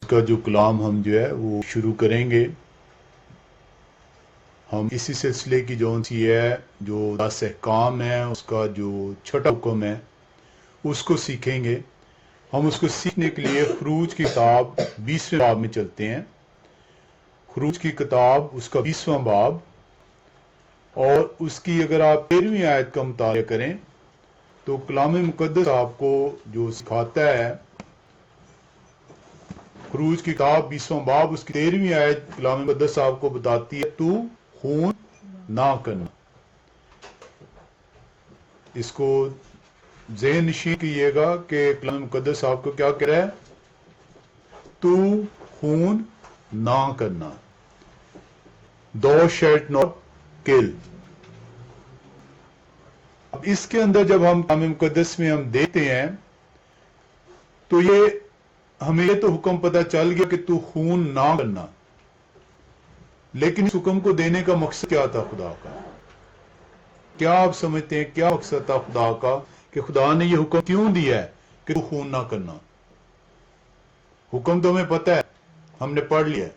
کا جو کلام ہم جو ہے وہ شروع کریں گے. ہم اسی سلسلے کی جو ہے جو 10 احکام ہے اس کا جو چھٹا حکم ہے اس کو سیکھیں گے. ہم اس کو سیکھنے کے لیے خروج کی کتاب 20ویں باب میں چلتے ہیں. خروج کی کتاب اس کا 20واں باب اور اس کی اگر آپ 13ویں آیت کا مطالعہ کریں تو کلام مقدس آپ کو جو سکھاتا ہے. خروج کی کتاب 20واں باب اس کی 13ویں آیت کلام مقدس آپ کو بتاتی ہے تو خون نہ کرنا. اس کو ذہن نشین کیجیے گا کہ کلام مقدس آپ کو کیا کہہ رہا ہے؟ تو خون نہ کرنا. Thou shalt not kill. اب اس کے اندر جب ہم کلام مقدس میں ہم دیکھتے ہیں تو ہمیں یہ تو حکم پتہ چل گیا کہ تو خون نہ کرنا، لیکن اس حکم کو دینے کا مقصد کیا تھا خدا کا؟ کیا آپ سمجھتے ہیں کیا مقصد تھا خدا کا کہ خدا نے یہ حکم کیوں دیا ہے کہ تو خون نہ کرنا؟ حکم تو ہمیں پتہ ہے، ہم نے پڑھ لیا ہے،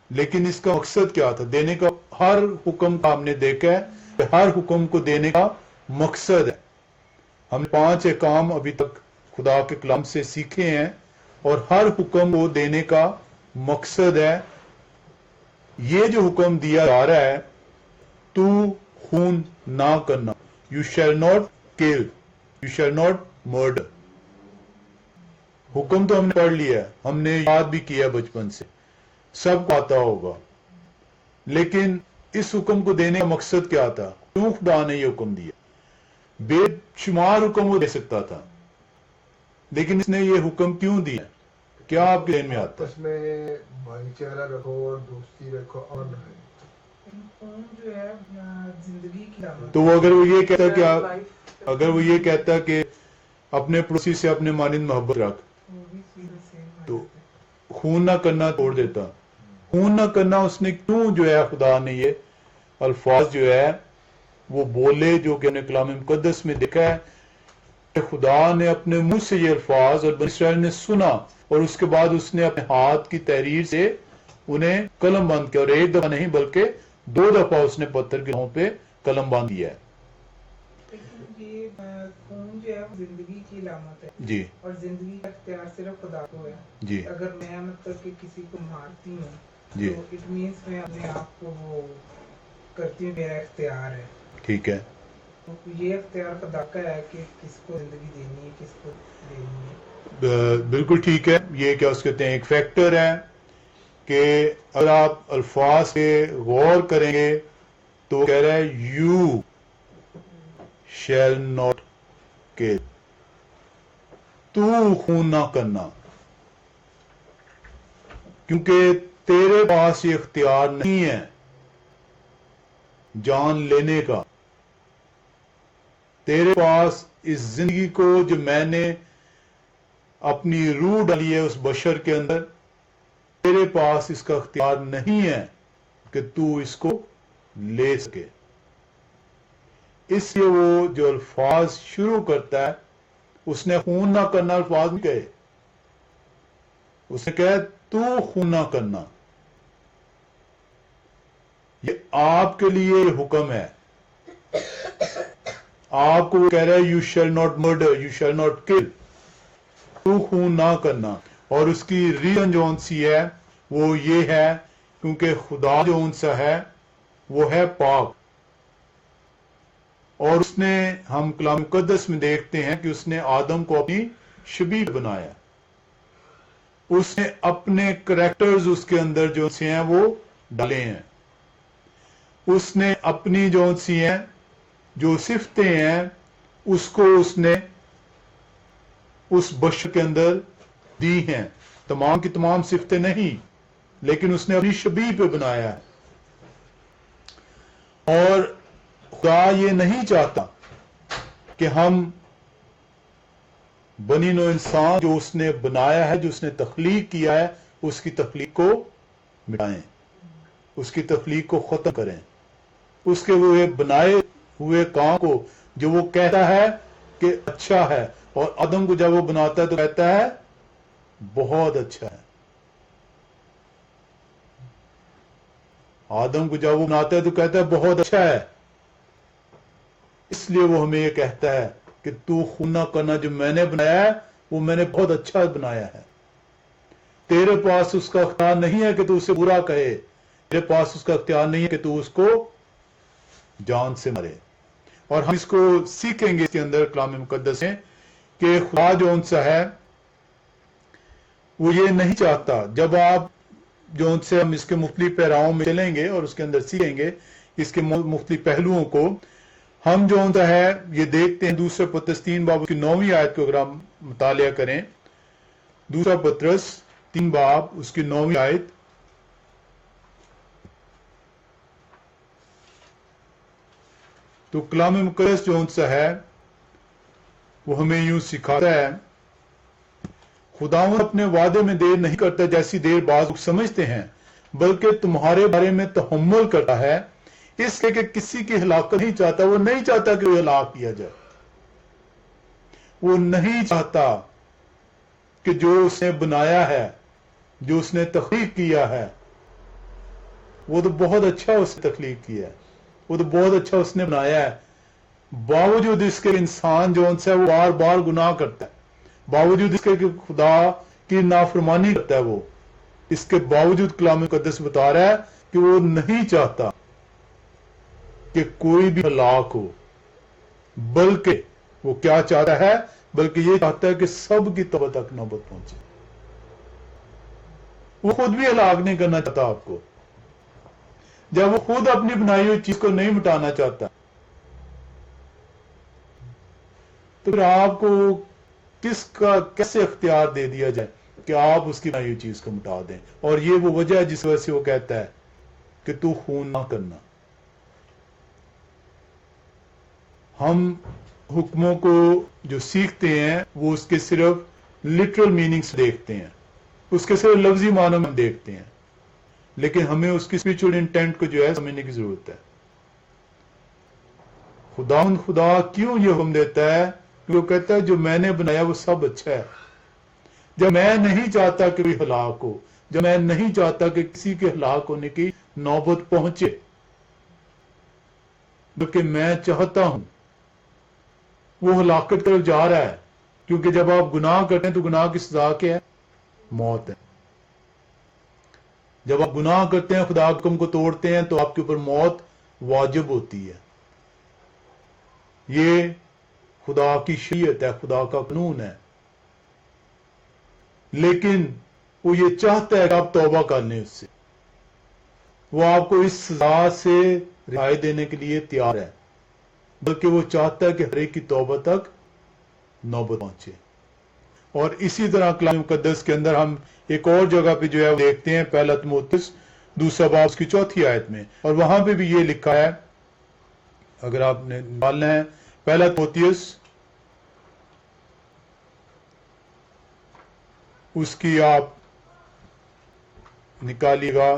لیکن اس کا مقصد کیا تھا دینے کا؟ ہر حکم کا ہم نے دیکھا ہے کہ ہر حکم کو دینے کا مقصد ہے. ہم نے 5 احکام ابھی تک خدا کے کلام سے سیکھے ہیں اور ہر حکم کو دینے کا مقصد ہے. یہ جو حکم دیا جا رہا ہے تو خون نہ کرنا، یو شیل ناٹ کل، یو شیل ناٹ مرڈر. حکم تو ہم نے پڑھ لیا ہے، ہم نے یاد بھی کیا بچپن سے، سب کو آتا ہوگا، لیکن اس حکم کو دینے کا مقصد کیا تھا؟ کیوں خدا نے یہ حکم دیا؟ بے شمار حکم وہ دے سکتا تھا، لیکن اس نے یہ حکم کیوں دیا؟ کیا آپ کے ذہن میں آتا ہے؟ اس میں بھائی چارہ رکھو اور دوستی رکھو اور جو ہے زندگی کی تو اگر وہ یہ کہتا کہ اگر وہ یہ کہتا کہ اپنے پڑوسی سے اپنے مانند محبت رکھ تو خون نہ کرنا توڑ دیتا. خون نہ کرنا اس نے کیوں جو ہے خدا نے یہ الفاظ جو ہے وہ بولے جو کہ ہم نے کلام مقدس میں دیکھا ہے کہ خدا نے اپنے منہ سے یہ الفاظ اور بنی اسرائیل نے سنا اور اس کے بعد اس نے اپنے ہاتھ کی تحریر سے انہیں قلم بند کیا، اور ایک دفعہ نہیں بلکہ 2 دفعہ اس نے پتھر کے لوہوں پہ قلم باندھ دیا ہے. لیکن یہ خون جو ہے وہ زندگی کی علامت ہے جی، اور زندگی کا اختیار صرف خدا کو ہے. جی، اگر میں مطلب کہ کسی کو مارتی ہوں جی، تو اٹ مینس میں اپنے آپ کو وہ کرتی ہوں، میرا اختیار ہے. ٹھیک ہے. تو یہ اختیار خدا کا ہے کہ کس کو زندگی دینی ہے کس کو دینی ہے. بالکل ٹھیک ہے. یہ کیا اس کہتے ہیں ایک فیکٹر ہے کہ اگر آپ الفاظ پہ غور کریں گے تو کہہ رہا ہے یو شیل ناٹ کل، تو خون نہ کرنا، کیونکہ تیرے پاس یہ اختیار نہیں ہے جان لینے کا. تیرے پاس اس زندگی کو جو میں نے اپنی روح ڈالی ہے اس بشر کے اندر، تیرے پاس اس کا اختیار نہیں ہے کہ تو اس کو لے سکے. اس لیے وہ جو الفاظ شروع کرتا ہے اس نے خون نہ کرنا الفاظ نہیں کہے، اس نے کہا تو خون نہ کرنا. یہ آپ کے لیے یہ حکم ہے. آپ کو وہ کہہ رہا ہے you shall not murder, you shall not کل، تو خون نہ کرنا. اور اس کی ریزن جو سی ہے وہ یہ ہے کیونکہ خدا جو ان سا ہے وہ ہے پاک، اور اس نے ہم کلام مقدس میں دیکھتے ہیں کہ اس نے آدم کو اپنی شبیہ بنایا. اس نے اپنے کریکٹرز اس کے اندر جو سی ہیں وہ ڈالے ہیں. اس نے اپنی جو سی ہیں جو صفتیں ہیں اس کو اس نے اس بشر کے اندر دی ہیں. تمام کی تمام صفتیں نہیں، لیکن اس نے اپنی شبیہ پہ بنایا ہے. اور خدا یہ نہیں چاہتا کہ ہم بنی نوع انسان جو اس نے بنایا ہے، جو اس نے تخلیق کیا ہے، اس کی تخلیق کو مٹائیں، اس کی تخلیق کو ختم کریں. اس کے وہ بنائے ہوئے کام کو جو وہ کہتا ہے کہ اچھا ہے، اور آدم کو جب وہ بناتا ہے تو کہتا ہے بہت اچھا ہے. آدم کو جب وہ بناتا ہے تو کہتا ہے بہت اچھا ہے. اس لیے وہ ہمیں یہ کہتا ہے کہ تو خون نہ کرنا، جو میں نے بنایا ہے وہ میں نے بہت اچھا بنایا ہے. تیرے پاس اس کا اختیار نہیں ہے کہ تو اسے برا کہے، تیرے پاس اس کا اختیار نہیں ہے کہ تو اس کو جان سے مارے. اور ہم اس کو سیکھیں گے اس کے اندر کلام مقدس میں کہ خدا جو ان سے ہے وہ یہ نہیں چاہتا. جب آپ جو ان سے ہم اس کے مختلف پیراؤں میں چلیں گے اور اس کے اندر سیکھیں گے اس کے مختلف پہلوؤں کو، ہم جو ان سے ہے یہ دیکھتے ہیں دوسرے پترس 3 باب کی 9ویں آیت کو اگر ہم مطالعہ کریں. دوسرا پترس 3 باب اس کی 9ویں آیت. تو کلام مقدس جو ان سے ہے وہ ہمیں یوں سکھاتا ہے، خداوند اپنے وعدے میں دیر نہیں کرتا جیسی دیر بعض لوگ سمجھتے ہیں، بلکہ تمہارے بارے میں تحمل کرتا ہے، اس لیے کہ کسی کی ہلاکت نہیں چاہتا. وہ نہیں چاہتا کہ وہ ہلاک کیا جائے. وہ نہیں چاہتا کہ جو اس نے بنایا ہے، جو اس نے تخلیق کیا ہے، وہ تو بہت اچھا اس نے تخلیق کیا ہے، وہ تو بہت اچھا اس نے بنایا ہے. باوجود اس کے انسان جو ان سے وہ بار بار گناہ کرتا ہے، باوجود اس کے کہ خدا کی نافرمانی کرتا ہے، وہ اس کے باوجود کلام مقدس بتا رہا ہے کہ وہ نہیں چاہتا کہ کوئی بھی ہلاک ہو، بلکہ وہ کیا چاہتا ہے؟ بلکہ یہ چاہتا ہے کہ سب کی توبہ تک نوبت پہنچے. وہ خود بھی ہلاک نہیں کرنا چاہتا آپ کو. جب وہ خود اپنی بنائی ہوئی چیز کو نہیں مٹانا چاہتا تو پھر آپ کو کس کا کیسے اختیار دے دیا جائے کہ آپ اس کی بنائی ہوئی چیز کو مٹا دیں؟ اور یہ وہ وجہ ہے جس وجہ سے وہ کہتا ہے کہ تو خون نہ کرنا. ہم حکموں کو جو سیکھتے ہیں وہ اس کے صرف لٹرل میننگز دیکھتے ہیں، اس کے صرف لفظی معنی میں دیکھتے ہیں، لیکن ہمیں اس کی اسپرچل انٹینٹ کو جو ہے سمجھنے کی ضرورت ہے. خدا کیوں یہ حکم دیتا ہے؟ وہ کہتا ہے جو میں نے بنایا وہ سب اچھا ہے. جب میں نہیں چاہتا کہ کوئی ہلاک ہو، جب میں نہیں چاہتا کہ کسی کے ہلاک ہونے کی نوبت پہنچے، بلکہ میں چاہتا ہوں وہ ہلاکت طرف جا رہا ہے. کیونکہ جب آپ گناہ کرتے ہیں تو گناہ کی سزا کیا ہے؟ موت ہے. جب آپ گناہ کرتے ہیں، خدا کے حکم کو توڑتے ہیں، تو آپ کے اوپر موت واجب ہوتی ہے. یہ خدا کی شریعت ہے، خدا کا قانون ہے. لیکن وہ یہ چاہتا ہے کہ آپ توبہ کر لیں اس سے. وہ آپ کو اس سزا سے رہائی دینے کے لیے تیار ہے، بلکہ وہ چاہتا ہے کہ ہر ایک کی توبہ تک نوبت پہنچے. اور اسی طرح کلام مقدس کے اندر ہم ایک اور جگہ پہ جو ہے وہ دیکھتے ہیں، پہلا تموتھیوس 2 باب اس کی 4 آیت میں، اور وہاں پہ بھی یہ لکھا ہے، اگر آپ نے نکالنا ہے پہلا تموتھیوس اس کی آپ نکالیے گا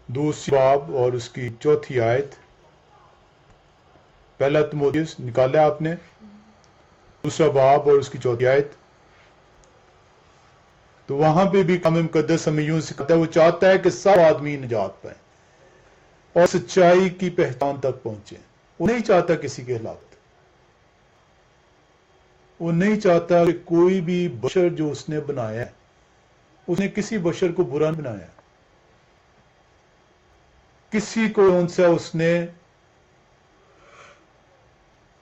2 باب اور اس کی 4 آیت. پہلا تموتھیوس نکالا آپ نے 2 باب اور اس کی 4 آیت. تو وہاں پہ بھی کلام مقدس ہمیں یوں سکھاتا ہے، وہ چاہتا ہے کہ سب آدمی نجات پائیں اور سچائی کی پہچان تک پہنچے. وہ نہیں چاہتا کسی کے ہلاکت. وہ نہیں چاہتا کہ کوئی بھی بشر جو اس نے بنایا ہے، اس نے کسی بشر کو برا نہیں بنایا. کسی کو ان سے اس نے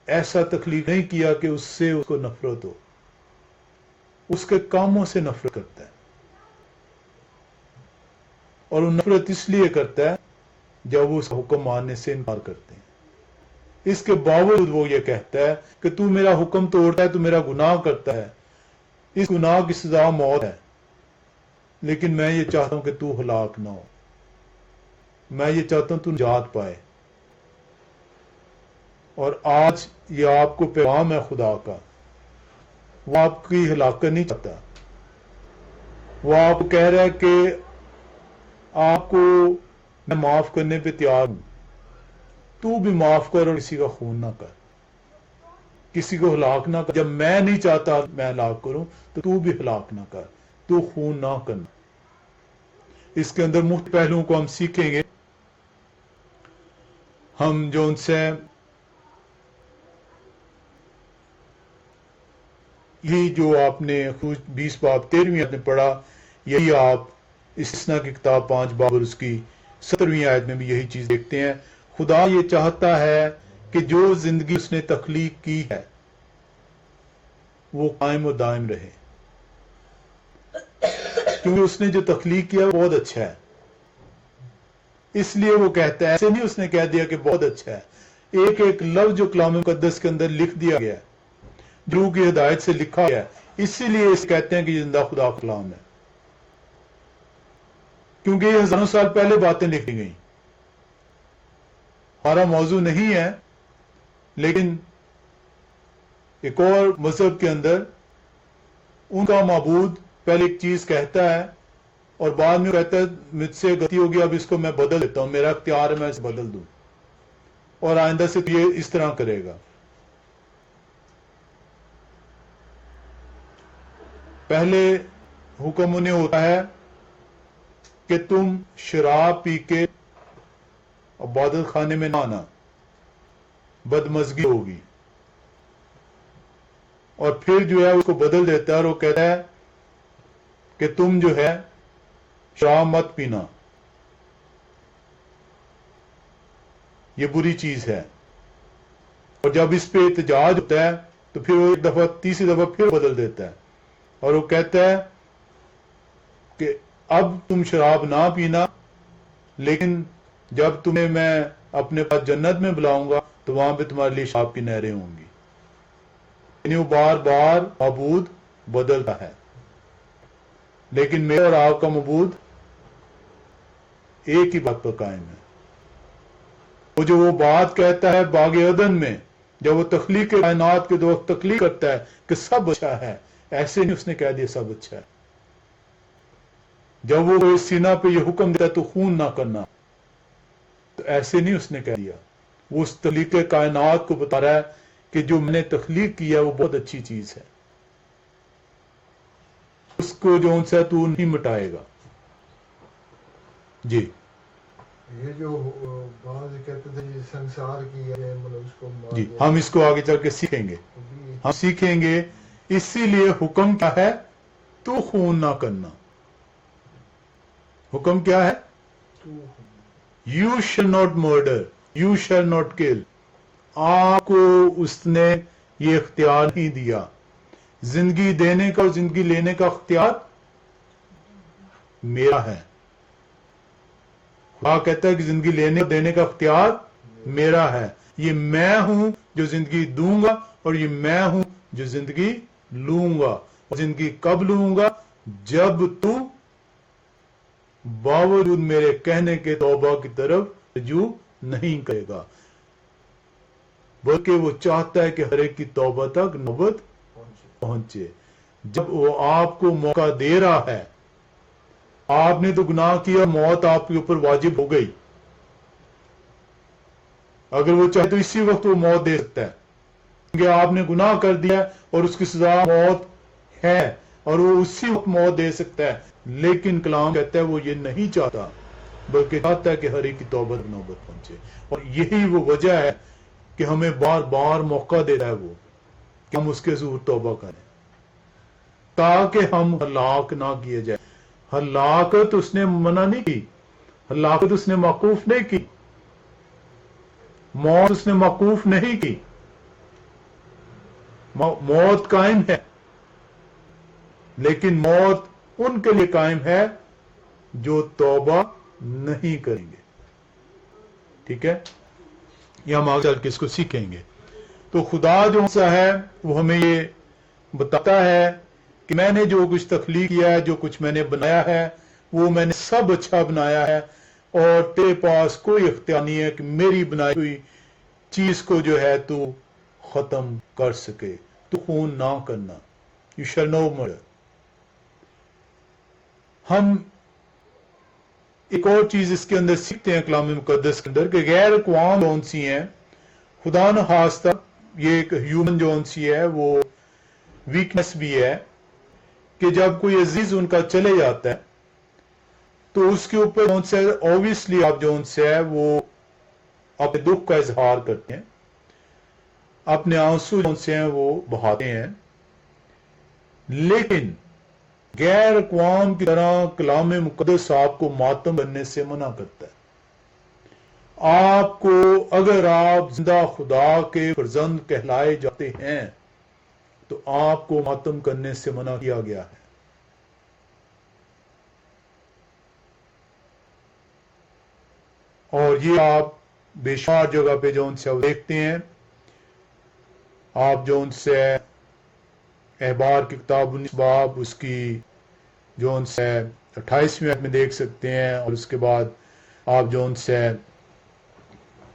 ایسا تخلیق نہیں کیا کہ اس سے اس کو نفرت ہو. اس کے کاموں سے نفرت کرتا ہے، اور وہ نفرت اس لیے کرتا ہے جب وہ اس حکم ماننے سے انکار کرتے ہیں. اس کے باوجود وہ یہ کہتا ہے کہ تو میرا حکم توڑتا ہے، تو میرا گناہ کرتا ہے، اس گناہ کی سزا موت ہے، لیکن میں یہ چاہتا ہوں کہ تو ہلاک نہ ہو. میں یہ چاہتا ہوں تو نجات پائے. اور آج یہ آپ کو پیغام ہے خدا کا. وہ آپ کی ہلاکت نہیں چاہتا. وہ آپ کو کہہ رہا ہے کہ آپ کو میں معاف کرنے پہ تیار ہوں، تو بھی معاف کر اور کسی کا خون نہ کر. کسی کو ہلاک نہ کر. جب میں نہیں چاہتا میں ہلاک کروں تو تو بھی ہلاک نہ کر، تو خون نہ کرنا. اس کے اندر مختلف پہلوؤں کو ہم سیکھیں گے. ہم جو ان سے یہی جو آپ نے 20 باب 13ویں آیت میں پڑھا، یہی آپ استثنا کی کتاب 5 باب اور اس کی 17ویں آیت میں بھی یہی چیز دیکھتے ہیں. خدا یہ چاہتا ہے کہ جو زندگی اس نے تخلیق کی ہے وہ قائم و دائم رہے، کیونکہ اس نے جو تخلیق کیا وہ بہت اچھا ہے. اس لیے وہ کہتا ہے، ایسے نہیں اس نے کہہ دیا کہ بہت اچھا ہے. ایک ایک لفظ جو کلام مقدس کے اندر لکھ دیا گیا ہے، روح کی ہدایت سے لکھا گیا ہے، اسی لیے اس کہتے ہیں کہ یہ زندہ خدا کا کلام ہے، کیونکہ یہ ہزاروں سال پہلے باتیں لکھی گئیں. ہمارا موضوع نہیں ہے، لیکن ایک اور مذہب کے اندر ان کا معبود پہلے ایک چیز کہتا ہے اور بعد میں کہتا ہے مجھ سے غلطی ہوگی، اب اس کو میں بدل دیتا ہوں، میرا اختیار ہے میں اسے بدل دوں، اور آئندہ سے تو یہ اس طرح کرے گا. پہلے حکم انہیں ہوتا ہے کہ تم شراب پی کے عبادت خانے میں نہ آنا، بدمزگی ہوگی. اور پھر جو ہے اس کو بدل دیتا ہے اور وہ کہتا ہے کہ تم جو ہے شراب مت پینا، یہ بری چیز ہے. اور جب اس پہ احتجاج ہوتا ہے تو پھر وہ ایک دفعہ تیسری دفعہ پھر بدل دیتا ہے اور وہ کہتا ہے کہ اب تم شراب نہ پینا، لیکن جب تمہیں میں اپنے پاس جنت میں بلاؤں گا تو وہاں پہ تمہارے لیے شراب کی نہریں ہوں گی. یعنی وہ بار بار معبود بدلتا ہے، لیکن میرا اور آپ کا معبود ایک ہی بات پر قائم ہے. وہ جو وہ بات کہتا ہے باغ عدن میں جب وہ تخلیق کائنات کے وقت تخلیق کرتا ہے کہ سب اچھا ہے، ایسے نہیں اس نے کہہ دیا سب اچھا ہے. جب وہ سینا پہ یہ حکم دیتا ہے تو خون نہ کرنا، تو ایسے نہیں اس نے کہہ دیا. وہ اس تخلیق کائنات کو بتا رہا ہے کہ جو میں نے تخلیق کیا وہ بہت اچھی چیز ہے، اس کو جو ان سے تو نہیں مٹائے گا. جی یہ جو بعض کہتے تھے یہ سنسار کی ہے، مطلب اس کو مار جی دیا. ہم اس کو آگے چل کے سیکھیں گے. ہم سیکھیں گے. اسی لیے حکم کیا ہے؟ تو خون نہ کرنا. حکم کیا ہے؟ یو شل ناٹ مرڈر، یو شل ناٹ کل. آپ کو اس نے یہ اختیار نہیں دیا. زندگی دینے کا اور زندگی لینے کا اختیار میرا ہے. خدا کہتا ہے کہ زندگی لینے اور دینے کا اختیار میرا ہے. یہ میں ہوں جو زندگی دوں گا اور یہ میں ہوں جو زندگی لوں گا. اور زندگی کب لوں گا؟ جب تو باوجود میرے کہنے کے توبہ کی طرف رجوع نہیں کرے گا، بلکہ وہ چاہتا ہے کہ ہر ایک کی توبہ تک نوبت پہنچے. جب وہ آپ کو موقع دے رہا ہے، آپ نے تو گناہ کیا، موت آپ کے اوپر واجب ہو گئی. اگر وہ چاہے تو اسی وقت وہ موت دے سکتا ہے، کیونکہ آپ نے گناہ کر دیا اور اس کی سزا موت ہے اور وہ اسی وقت موت دے سکتا ہے. لیکن کلام کہتا ہے وہ یہ نہیں چاہتا، بلکہ چاہتا ہے کہ ہر ایک کی توبہ نوبت پہنچے. اور یہی وہ وجہ ہے کہ ہمیں بار بار موقع دے رہا ہے وہ کہ ہم اس کے حضور توبہ کریں تاکہ ہم ہلاک نہ کیے جائیں. ہلاکت اس نے منع نہیں کی، ہلاکت اس نے موقوف نہیں کی، موت اس نے موقوف نہیں کی. موت قائم ہے، لیکن موت ان کے لیے قائم ہے جو توبہ نہیں کریں گے. ٹھیک ہے، یہ ہم آگے چل کے اس کو سیکھیں گے. تو خدا جو سا ہے وہ ہمیں یہ بتاتا ہے کہ میں نے جو کچھ تخلیق کیا ہے، جو کچھ میں نے بنایا ہے، وہ میں نے سب اچھا بنایا ہے، اور تیرے پاس کوئی اختیار نہیں ہے کہ میری بنائی ہوئی چیز کو جو ہے تو ختم کر سکے. تو خون نہ کرنا، یو شل نو مرڈر. ہم ایک اور چیز اس کے اندر سیکھتے ہیں کلام مقدس کے اندر کہ غیر اقوام کون سی ہیں. خدا نخواستہ یہ ایک ہیومن جو سی ہے وہ ویکنس بھی ہے کہ جب کوئی عزیز ان کا چلے جاتا ہے تو اس کے اوپر جو سے اوبیسلی آپ جو سے ہے وہ اپنے دکھ کا اظہار کرتے ہیں، اپنے آنسو جو سے ہیں وہ بہاتے ہیں، لیکن غیر اقوام کی طرح کلام مقدس آپ کو ماتم کرنے سے منع کرتا ہے۔ آپ کو اگر آپ زندہ خدا کے فرزند کہلائے جاتے ہیں تو آپ کو ماتم کرنے سے منع کیا گیا ہے۔ اور یہ آپ بے شمار جگہ پہ جو ان سے دیکھتے ہیں، آپ جو ان سے احبار کی کتاب 19 باب اس کی جو ان سے 28ویں آیت میں دیکھ سکتے ہیں، اور اس کے بعد آپ جو ان سے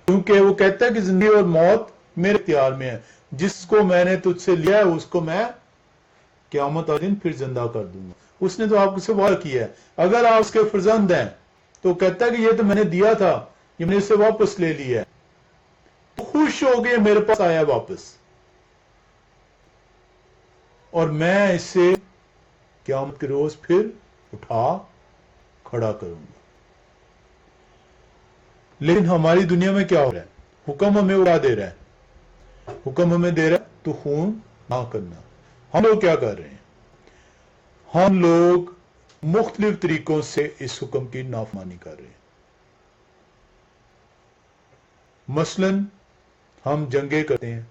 کیونکہ وہ کہتا ہے کہ زندگی اور موت میرے اختیار میں ہے، جس کو میں نے تجھ سے لیا ہے اس کو میں قیامت والے دن پھر زندہ کر دوں گا۔ اس نے تو آپ سے وعدہ کیا ہے، اگر آپ اس کے فرزند ہیں تو کہتا ہے کہ یہ تو میں نے دیا تھا، یہ میں نے اسے واپس لے لیا ہے، تو خوش ہو گئے میرے پاس آیا واپس، اور میں اسے قیامت کے روز پھر اٹھا کھڑا کروں گا۔ لیکن ہماری دنیا میں کیا ہو رہا ہے؟ حکم ہمیں اڑا دے رہا ہے، حکم ہمیں دے رہا ہے تو خون نہ کرنا۔ ہم لوگ کیا کر رہے ہیں؟ ہم لوگ مختلف طریقوں سے اس حکم کی نافرمانی کر رہے ہیں۔ مثلا ہم جنگیں کرتے ہیں،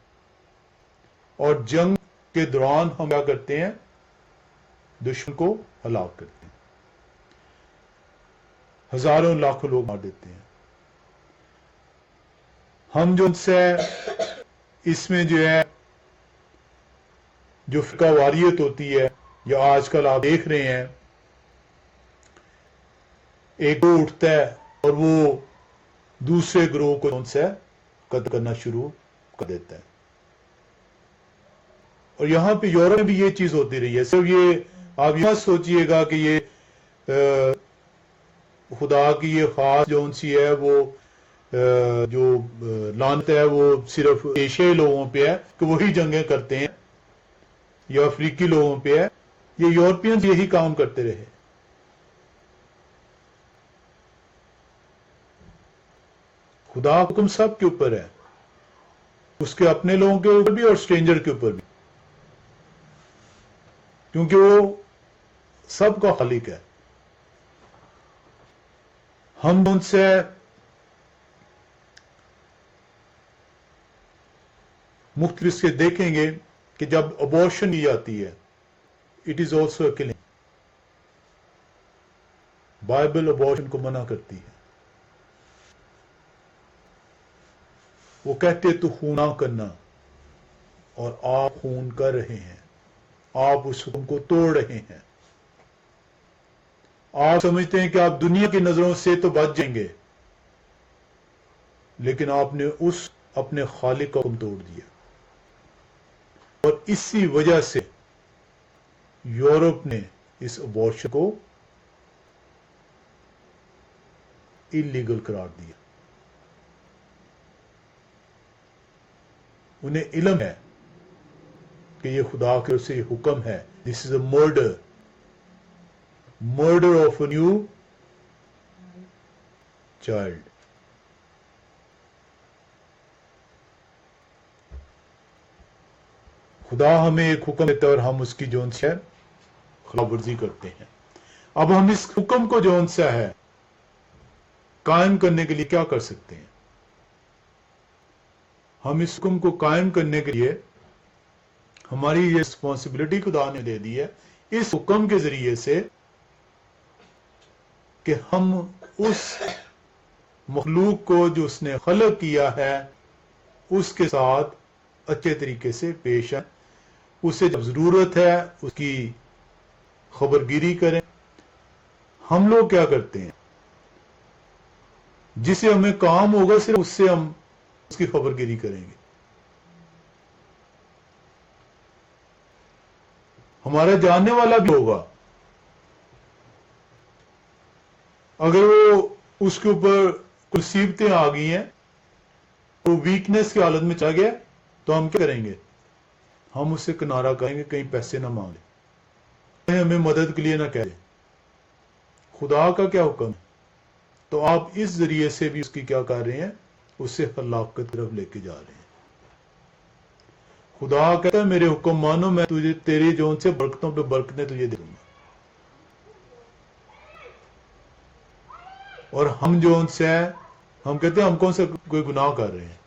اور جنگ کے دوران ہم کیا کرتے ہیں؟ دشمن کو ہلاک کرتے ہیں، ہزاروں لاکھوں لوگ مار دیتے ہیں۔ ہم جو ان سے اس میں جو ہے جو فرقہ واریت ہوتی ہے، یا آج کل آپ دیکھ رہے ہیں ایک گروہ اٹھتا ہے اور وہ دوسرے گروہ کو ان سے قتل کرنا شروع کر دیتا ہے۔ اور یہاں پہ یورپ میں بھی یہ چیز ہوتی رہی ہے۔ صرف یہ آپ یہ سوچئے گا کہ یہ خدا کی یہ خاص جو ان سی ہے وہ جو لعنت ہے وہ صرف ایشیائی لوگوں پہ ہے کہ وہی جنگیں کرتے ہیں، یا افریقی لوگوں پہ ہے، یہ یورپینز یہی کام کرتے رہے۔ خدا کا حکم سب کے اوپر ہے، اس کے اپنے لوگوں کے اوپر بھی اور اسٹرینجر کے اوپر بھی، کیونکہ وہ سب کا خالق ہے۔ ہم ان سے مختلف سے دیکھیں گے کہ جب ابورشن کی جاتی ہے، it is also a killing. Bible abortion کو منع کرتی ہے، وہ کہتے تو خون نہ کرنا، اور آپ خون کر رہے ہیں، آپ اس حکم کو توڑ رہے ہیں۔ آپ سمجھتے ہیں کہ آپ دنیا کی نظروں سے تو بچ جائیں گے، لیکن آپ نے اس اپنے خالق کا حکم توڑ دیا، اور اسی وجہ سے یورپ نے اس ابورشن کو اللیگل قرار دیا۔ انہیں علم ہے کہ یہ خدا کے سے یہ حکم ہے، this is a murder of a new child. خدا ہمیں ایک حکم دیتا ہے اور ہم اس کی جون سے خلاف ورزی کرتے ہیں۔ اب ہم اس حکم کو جون سا ہے قائم کرنے کے لیے کیا کر سکتے ہیں؟ ہم اس حکم کو قائم کرنے کے لیے ہماری یہ رسپانسبلٹی خدا نے دے دی ہے اس حکم کے ذریعے سے کہ ہم اس مخلوق کو جو اس نے خلق کیا ہے اس کے ساتھ اچھے طریقے سے پیش آئیں، اسے جب ضرورت ہے اس کی خبر گیری کریں۔ ہم لوگ کیا کرتے ہیں؟ جسے ہمیں کام ہوگا صرف اس سے ہم اس کی خبر گیری کریں گے۔ ہمارا جاننے والا بھی ہوگا، اگر وہ اس کے اوپر کچھ مصیبتیں آ گئی ہیں، وہ ویکنس کی حالت میں چلا گیا، تو ہم کیا کریں گے؟ ہم اس سے کنارہ کریں گے، کہیں پیسے نہ مانگے، کہیں ہمیں مدد کے لیے نہ کہے۔ خدا کا کیا حکم ہے؟ تو آپ اس ذریعے سے بھی اس کی کیا کر رہے ہیں؟ اسے ہلاکت کی طرف لے کے جا رہے ہیں۔ خدا کہتا ہے میرے حکم مانو، میں تجھے تیری جون سے برکتوں پہ برکتیں تجھے دوں گا۔ اور ہم جو ان سے ہیں، ہم کہتے ہیں ہم کون سے کوئی گناہ کر رہے ہیں؟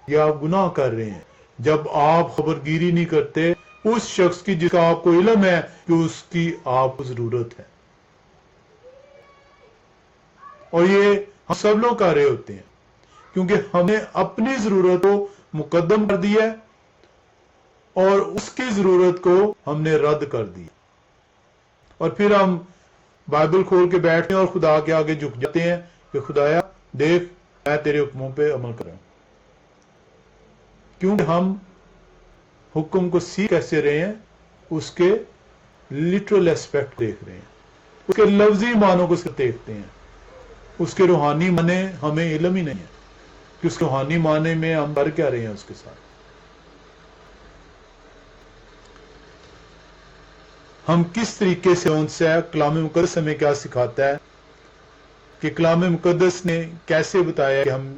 یا آپ گناہ کر رہے ہیں جب آپ خبرگیری نہیں کرتے اس شخص کی جس کا آپ کو علم ہے کہ اس کی آپ کو ضرورت ہے۔ اور یہ ہم سب لوگ کر رہے ہوتے ہیں، کیونکہ ہم نے اپنی ضرورت کو مقدم کر دیا ہے اور اس کی ضرورت کو ہم نے رد کر دی، اور پھر ہم بائبل کھول کے بیٹھتے ہیں اور خدا کے آگے جھک جاتے ہیں کہ خدایا دیکھ میں تیرے حکموں پہ عمل کر رہا ہوں۔ کیونکہ ہم حکم کو سیکھ کیسے رہے ہیں؟ اس کے لٹرل ایسپیکٹ دیکھ رہے ہیں، اس کے لفظی معنوں کو صرف دیکھتے ہیں، اس کے روحانی معنی ہمیں علم ہی نہیں ہے کہ اس کے روحانی معنی میں ہم کر کیا رہے ہیں اس کے ساتھ۔ ہم کس طریقے سے ان سے کلام مقدس ہمیں کیا سکھاتا ہے کہ کلام مقدس نے کیسے بتایا کہ ہم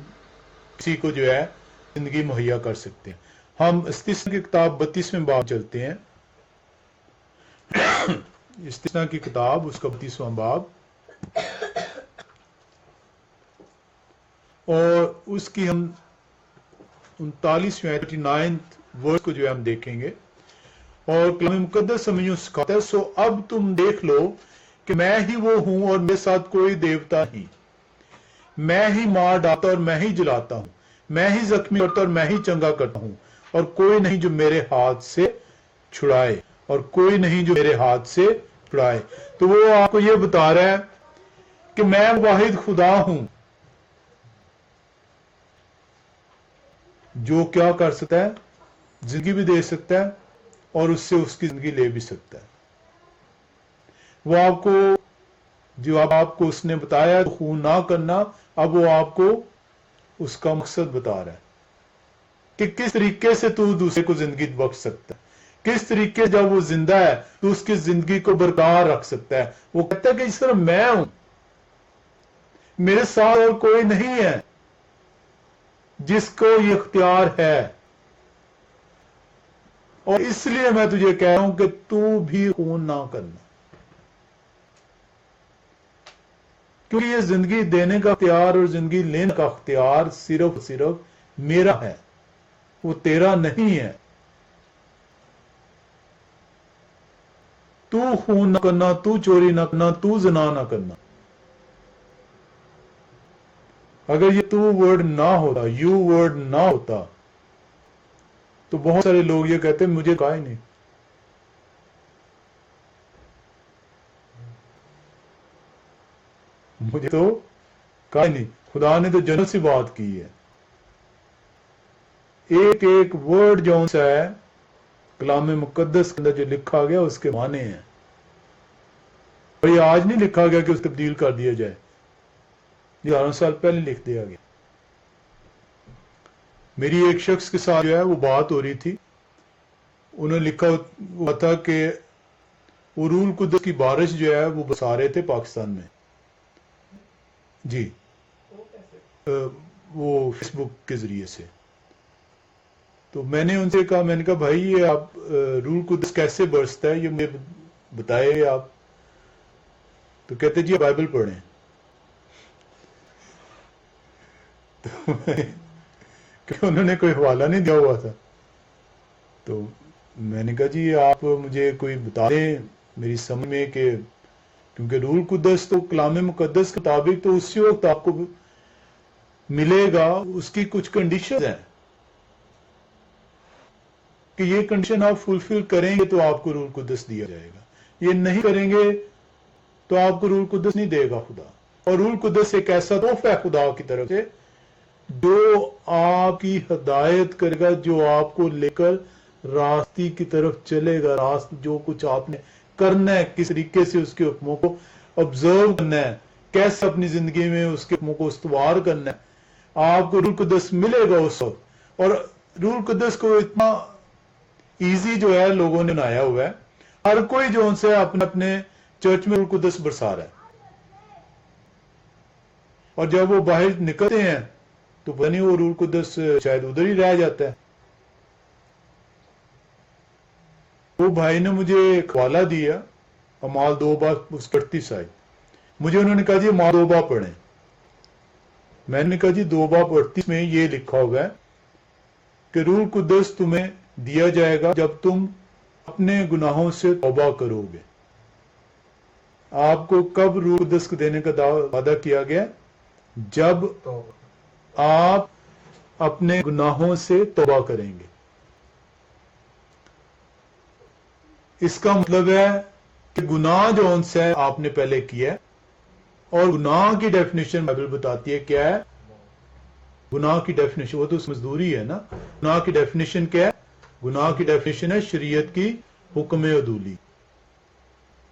کسی کو جو ہے زندگی مہیا کر سکتے ہیں۔ ہم استثنا کی کتاب 32ویں باب چلتے ہیں، استثنا کی کتاب اس کا 32واں باب، اور اس کی ہم 39ویں 39th ورس کو جو ہے ہم دیکھیں گے۔ اور کلام مقدس ہمیں یوں سکھاتا ہے، سو اب تم دیکھ لو کہ میں ہی وہ ہوں اور میرے ساتھ کوئی دیوتا نہیں، میں ہی مار ڈالتا اور میں ہی جلاتا ہوں، میں ہی زخمی کرتا اور میں ہی چنگا کرتا ہوں، اور کوئی نہیں جو میرے ہاتھ سے چھڑائے، اور کوئی نہیں جو میرے ہاتھ سے چھڑائے۔ تو وہ آپ کو یہ بتا رہا ہے کہ میں واحد خدا ہوں جو کیا کر سکتا ہے؟ زندگی بھی دے سکتا ہے اور اس سے اس کی زندگی لے بھی سکتا ہے۔ وہ آپ کو جو اب آپ کو اس نے بتایا خون نہ کرنا، اب وہ آپ کو اس کا مقصد بتا رہا ہے کہ کس طریقے سے تو دوسرے کو زندگی بخش سکتا ہے، کس طریقے جب وہ زندہ ہے تو اس کی زندگی کو برقرار رکھ سکتا ہے۔ وہ کہتا ہے کہ اس طرح میں ہوں، میرے ساتھ اور کوئی نہیں ہے جس کو یہ اختیار ہے، اور اس لیے میں تجھے کہہ رہا ہوں کہ تو بھی خون نہ کرنا، کیونکہ یہ زندگی دینے کا اختیار اور زندگی لینے کا اختیار صرف میرا ہے، وہ تیرا نہیں ہے۔ تو خون نہ کرنا، تو چوری نہ کرنا، تو زنا نہ کرنا۔ اگر یہ تو ورڈ نہ ہوتا، یو ورڈ نہ ہوتا، تو بہت سارے لوگ یہ کہتے ہیں مجھے کہا ہی نہیں، مجھے تو کہا ہی نہیں۔ خدا نے تو جنت سے بات کی ہے، ایک ایک ورڈ جو سا ہے کلام مقدس کے اندر جو لکھا گیا اس کے معنی ہیں، اور یہ آج نہیں لکھا گیا کہ اس تبدیل کر دیا جائے، یہ 1000 سال پہلے لکھ دیا گیا۔ میری ایک شخص کے ساتھ جو ہے وہ بات ہو رہی تھی، انہوں نے لکھا ہوا تھا کہ وہ روح القدس کی بارش جو ہے وہ بسا رہے تھے پاکستان میں، جی وہ فیس بک کے ذریعے سے۔ تو میں نے ان سے کہا، میں نے کہا بھائی یہ آپ روح القدس کیسے برستا ہے، یہ مجھے بتائے آپ۔ تو کہتے جی بائبل پڑھیں۔ کہ انہوں نے کوئی حوالہ نہیں دیا ہوا تھا، تو میں نے کہا جی آپ مجھے کوئی بتا دیں میری سمجھ میں، کہ کیونکہ روح القدس تو کلام مقدس کے مطابق تو اسی وقت آپ کو ملے گا، اس کی کچھ کنڈیشنز ہیں کہ یہ کنڈیشن آپ فلفل کریں گے تو آپ کو روح القدس دیا جائے گا، یہ نہیں کریں گے تو آپ کو روح القدس نہیں دے گا خدا۔ اور روح القدس ایک ایسا تحفہ ہے خدا کی طرف سے جو آپ کی ہدایت کرے گا، جو آپ کو لے کر راستے کی طرف چلے گا، جو کچھ آپ نے کرنا ہے، کس طریقے سے اس کے حکموں کو آبزرو کرنا ہے، کیسے اپنی زندگی میں اس کے حکموں کو استوار کرنا ہے، آپ کو روح القدس ملے گا اس وقت۔ اور روح القدس کو اتنا ایزی جو ہے لوگوں نے بنایا ہوا ہے، ہر کوئی جو ان سے اپنے اپنے چرچ میں روح القدس برسا رہا ہے، اور جب وہ باہر نکلتے ہیں تو پتہ نہیں وہ روح القدس شاید ادھر ہی رہ جاتا ہے۔ وہ بھائی نے مجھے ایک حوالہ دیا، اعمال 2:38 آئی، مجھے انہوں نے کہا جی اعمال 2 پڑھیں۔ میں نے کہا جی 2:38 میں یہ لکھا ہوا ہے کہ روح القدس تمہیں دیا جائے گا جب تم اپنے گناہوں سے توبہ کرو گے۔ آپ کو کب روح القدس کو دینے کا وعدہ کیا گیا؟ جب تو آپ اپنے گناہوں سے توبہ کریں گے۔ اس کا مطلب ہے کہ گناہ جو ان سے آپ نے پہلے کیا ہے، اور گناہ کی ڈیفینیشن بائبل بتاتی ہے کیا ہے؟ گناہ کی ڈیفینیشن وہ تو مزدوری ہے نا، گناہ کی ڈیفینیشن کیا ہے؟ گناہ کی ڈیفینیشن ہے شریعت کی حکم عدولی،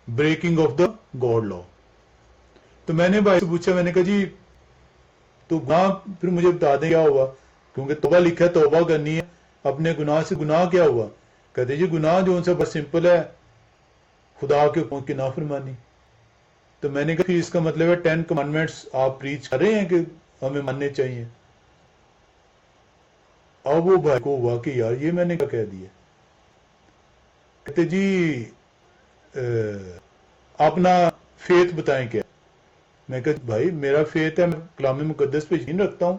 بریکنگ آف دا گاڈ لا۔ تو میں نے بھائی سے پوچھا، میں نے کہا جی تو گناہ پھر مجھے بتا دیں کیا ہوا، کیونکہ توبہ لکھا ہے توبہ کرنی ہے اپنے گناہ سے۔ گناہ کیا ہوا؟ کہتے جی گناہ جو ان سے بس سمپل ہے، خدا کے حکموں کی نافرمانی۔ تو میں نے کہا کہ اس کا مطلب ہے 10 کمانڈمنٹس آپ پریچ کر رہے ہیں کہ ہمیں ماننے چاہیے؟ اب وہ بھائی کو ہوا کہ یار یہ میں نے کیا کہہ دیا۔ کہتے جی اپنا فیتھ بتائیں کیا؟ میں کہا بھائی میرا فیتھ ہے، میں کلام مقدس پہ یقین رکھتا ہوں،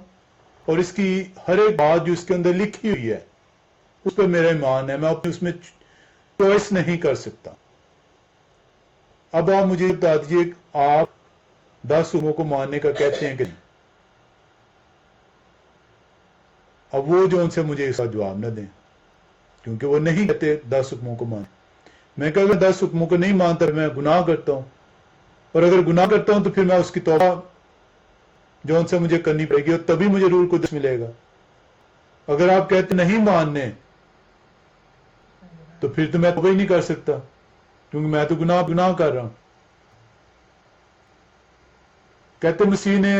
اور اس کی ہر ایک بات جو اس کے اندر لکھی ہوئی ہے اس پہ میرا ایمان ہے، میں اپنے اس میں چوائس نہیں کر سکتا۔ اب آپ مجھے بتا دیجیے آپ 10 حکموں کو ماننے کا کہتے ہیں کہ نہیں؟ اب وہ جو ان سے مجھے اس کا جواب نہ دیں، کیونکہ وہ نہیں کہتے 10 حکموں کو مان۔ میں کہا اگر 10 حکموں کو نہیں مانتا میں گناہ کرتا ہوں، اور اگر گناہ کرتا ہوں تو پھر میں اس کی توبہ جو ان سے مجھے کرنی پڑے گی، اور تبھی مجھے روح القدس ملے گا۔ اگر آپ کہتے نہیں ماننے تو پھر تو میں توبہ ہی نہیں کر سکتا، کیونکہ میں تو گناہ کر رہا ہوں۔ کہتے مسیح نے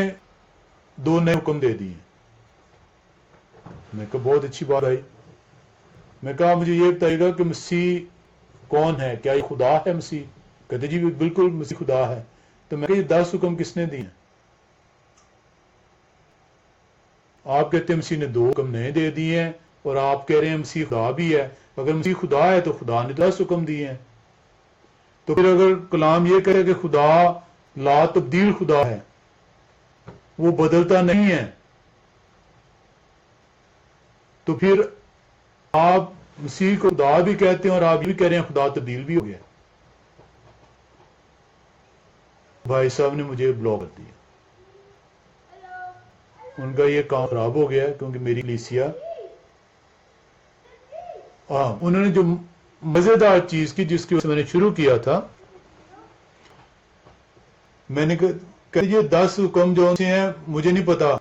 2 نئے حکم دے دیے۔ میں کہا بہت اچھی بات آئی۔ میں کہا مجھے یہ بتائیے گا کہ مسیح کون ہے؟ کیا یہ خدا ہے مسیح؟ کہتے جی بالکل مسیح خدا ہے۔ تو میں کہا یہ 10 حکم کس نے دیے ہیں؟ آپ کہتے ہیں مسیح نے 2 حکم نئے دے دیے ہیں، اور آپ کہہ رہے ہیں مسیح خدا بھی ہے۔ اگر مسیح خدا ہے تو خدا نے 10 حکم دیے ہیں۔ تو پھر اگر کلام یہ کرے کہ خدا لا تبدیل خدا ہے، وہ بدلتا نہیں ہے، تو پھر آپ مسیح کو خدا بھی کہتے ہیں اور آپ بھی کہہ رہے ہیں خدا تبدیل بھی ہو گیا۔ بھائی صاحب نے مجھے بلاک کر دیا، ان کا یہ کام خراب ہو گیا کیونکہ میری کلیسیا انہوں نے جو مزیدار چیز کی جس کی وجہ سے میں نے شروع کیا تھا، میں نے کہا یہ 10 حکم جو سے ہیں مجھے نہیں پتا۔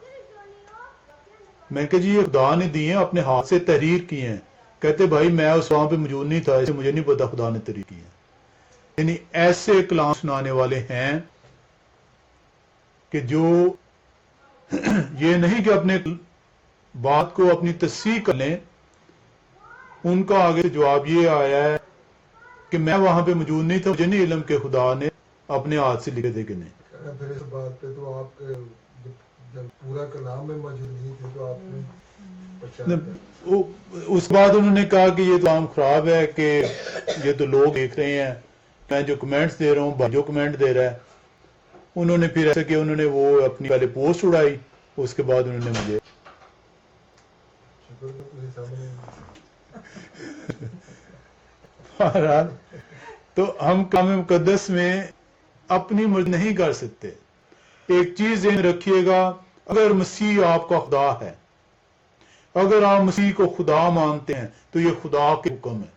میں کہا جی یہ خدا نے دیے ہیں، اپنے ہاتھ سے تحریر کیے ہیں۔ کہتے بھائی میں اس وہاں پہ موجود نہیں تھا، اسے مجھے نہیں پتا خدا نے تحریر کی ہے۔ یعنی ایسے کلام سنانے والے ہیں کہ جو یہ نہیں کہ اپنے بات کو اپنی تصحیح کر لیں، ان کا آگے جواب یہ آیا ہے کہ میں وہاں پہ موجود نہیں تھا، مجھے نہیں علم کہ خدا نے اپنے ہاتھ سے لکھے تھے کہ نہیں۔ پھر اس بات پہ تو آپ جب پورا کلام میں موجود نہیں تھے تو آپ نے اس بعد انہوں نے کہا کہ یہ تو کام خراب ہے، کہ یہ تو لوگ دیکھ رہے ہیں، میں جو کمنٹس دے رہا ہوں جو کمنٹ دے رہا ہے۔ انہوں نے پھر ایسا کہ انہوں نے وہ اپنی پہلے پوسٹ اڑائی، اس کے بعد انہوں نے مجھے تو ہم کلام مقدس میں اپنی مرضی نہیں کر سکتے۔ ایک چیز ذہن رکھیے گا، اگر مسیح آپ کا خدا ہے، اگر آپ مسیح کو خدا مانتے ہیں تو یہ خدا کے حکم ہے،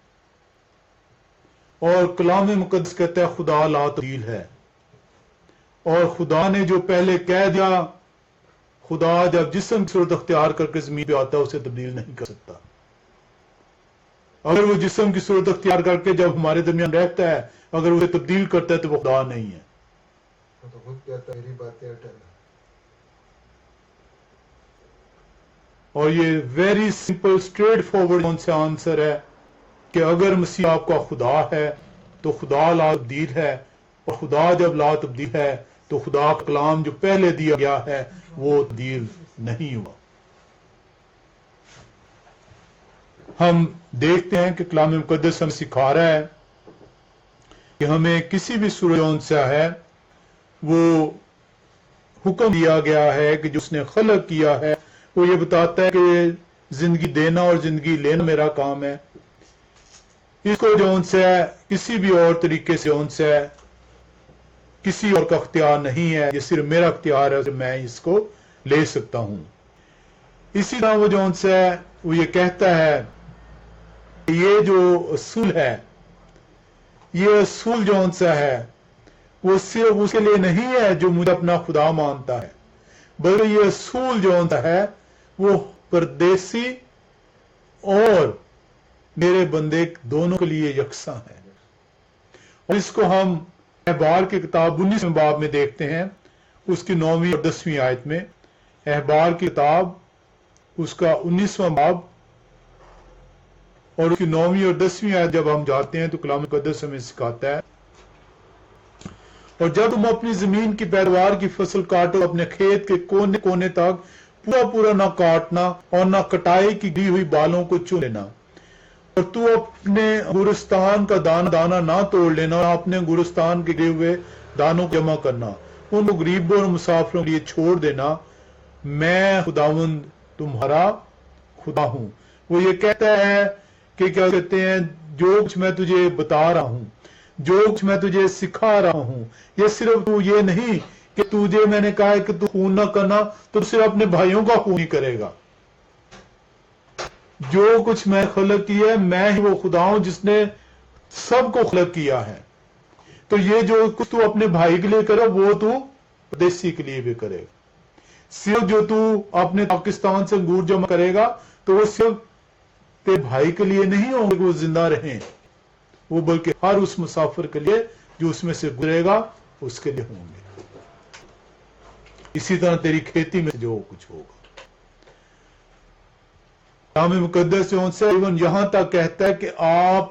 اور کلام مقدس کہتا ہے خدا لا تبدیل ہے، اور خدا نے جو پہلے کہہ دیا، خدا جب جسم کی صورت اختیار کر کے زمین پہ آتا ہے اسے تبدیل نہیں کر سکتا۔ اگر وہ جسم کی صورت اختیار کر کے جب ہمارے درمیان رہتا ہے اگر اسے تبدیل کرتا ہے تو وہ خدا نہیں ہے۔ تو خود کہتا ہے میری باتیں اٹل۔ اور یہ ویری سمپل اسٹریٹ فارورڈ کون سے آنسر ہے کہ اگر مسیح آپ کا خدا ہے تو خدا لا تبدیل ہے، اور خدا جب لا تبدیل ہے تو خدا کا کلام جو پہلے دیا گیا ہے وہ تبدیل نہیں ہوا۔ ہم دیکھتے ہیں کہ کلام مقدس ہم سکھا رہا ہے کہ ہمیں کسی بھی صورت جون سا ہے وہ حکم دیا گیا ہے کہ جو اس نے خلق کیا ہے وہ یہ بتاتا ہے کہ زندگی دینا اور زندگی لینا میرا کام ہے، اس کو جون سے ہے کسی بھی اور طریقے سے جون سے ہے کسی اور کا اختیار نہیں ہے، یہ صرف میرا اختیار ہے، میں اس کو لے سکتا ہوں۔ اسی طرح وہ جون سے ہے وہ یہ کہتا ہے کہ یہ جو اصول ہے، یہ اصول جون سا ہے وہ صرف اس کے لیے نہیں ہے جو مجھے اپنا خدا مانتا ہے، بلکہ یہ اصول جون سا ہے وہ پردیسی اور میرے بندے دونوں کے لیے یکساں ہے۔ اور اس کو ہم احبار کی کتاب 19 باب میں دیکھتے ہیں، اس کی 9ویں اور 10ویں آیت میں۔ احبار کی کتاب اس کا 19واں باب اور اس کی 9ویں اور 10ویں آیت جب ہم جاتے ہیں تو کلام مقدس ہمیں سکھاتا ہے، اور جب تم اپنی زمین کی پیداوار کی فصل کاٹو اپنے کھیت کے کونے کونے تک پورا نہ کاٹنا اور نہ کٹائی کی گری ہوئی بالوں کو چن لینا، اور تو اپنے گورستان کا دانہ دانہ نہ توڑ لینا اور اپنے گورستان کے گرے ہوئے دانوں کو جمع کرنا، ان کو غریبوں اور مسافروں کے لیے چھوڑ دینا، میں خداوند تمہارا خدا ہوں۔ وہ یہ کہتا ہے کہ کیا کہتے ہیں جو کچھ میں تجھے بتا رہا ہوں، جو کچھ میں تجھے سکھا رہا ہوں، یہ صرف تو یہ نہیں کہ تجھے میں نے کہا ہے کہ تو خون نہ کرنا تو صرف اپنے بھائیوں کا خون ہی کرے گا۔ جو کچھ میں خلق کیا ہے میں ہی وہ خدا ہوں جس نے سب کو خلق کیا ہے، تو یہ جو کچھ تو اپنے بھائی کے لیے کرے وہ تو پردیسی کے لیے بھی کرے گا۔ صرف جو تو اپنے پاکستان سے انگور جمع کرے گا تو وہ صرف تیرے بھائی کے لیے نہیں ہوں گے کہ وہ زندہ رہیں، وہ بلکہ ہر اس مسافر کے لیے جو اس میں سے گزرے گا اس کے لیے ہوں گے۔ اسی طرح تیری کھیتی میں جو کچھ ہوگا۔ کلام مقدس سے ان سے ایون یہاں تک کہتا ہے کہ آپ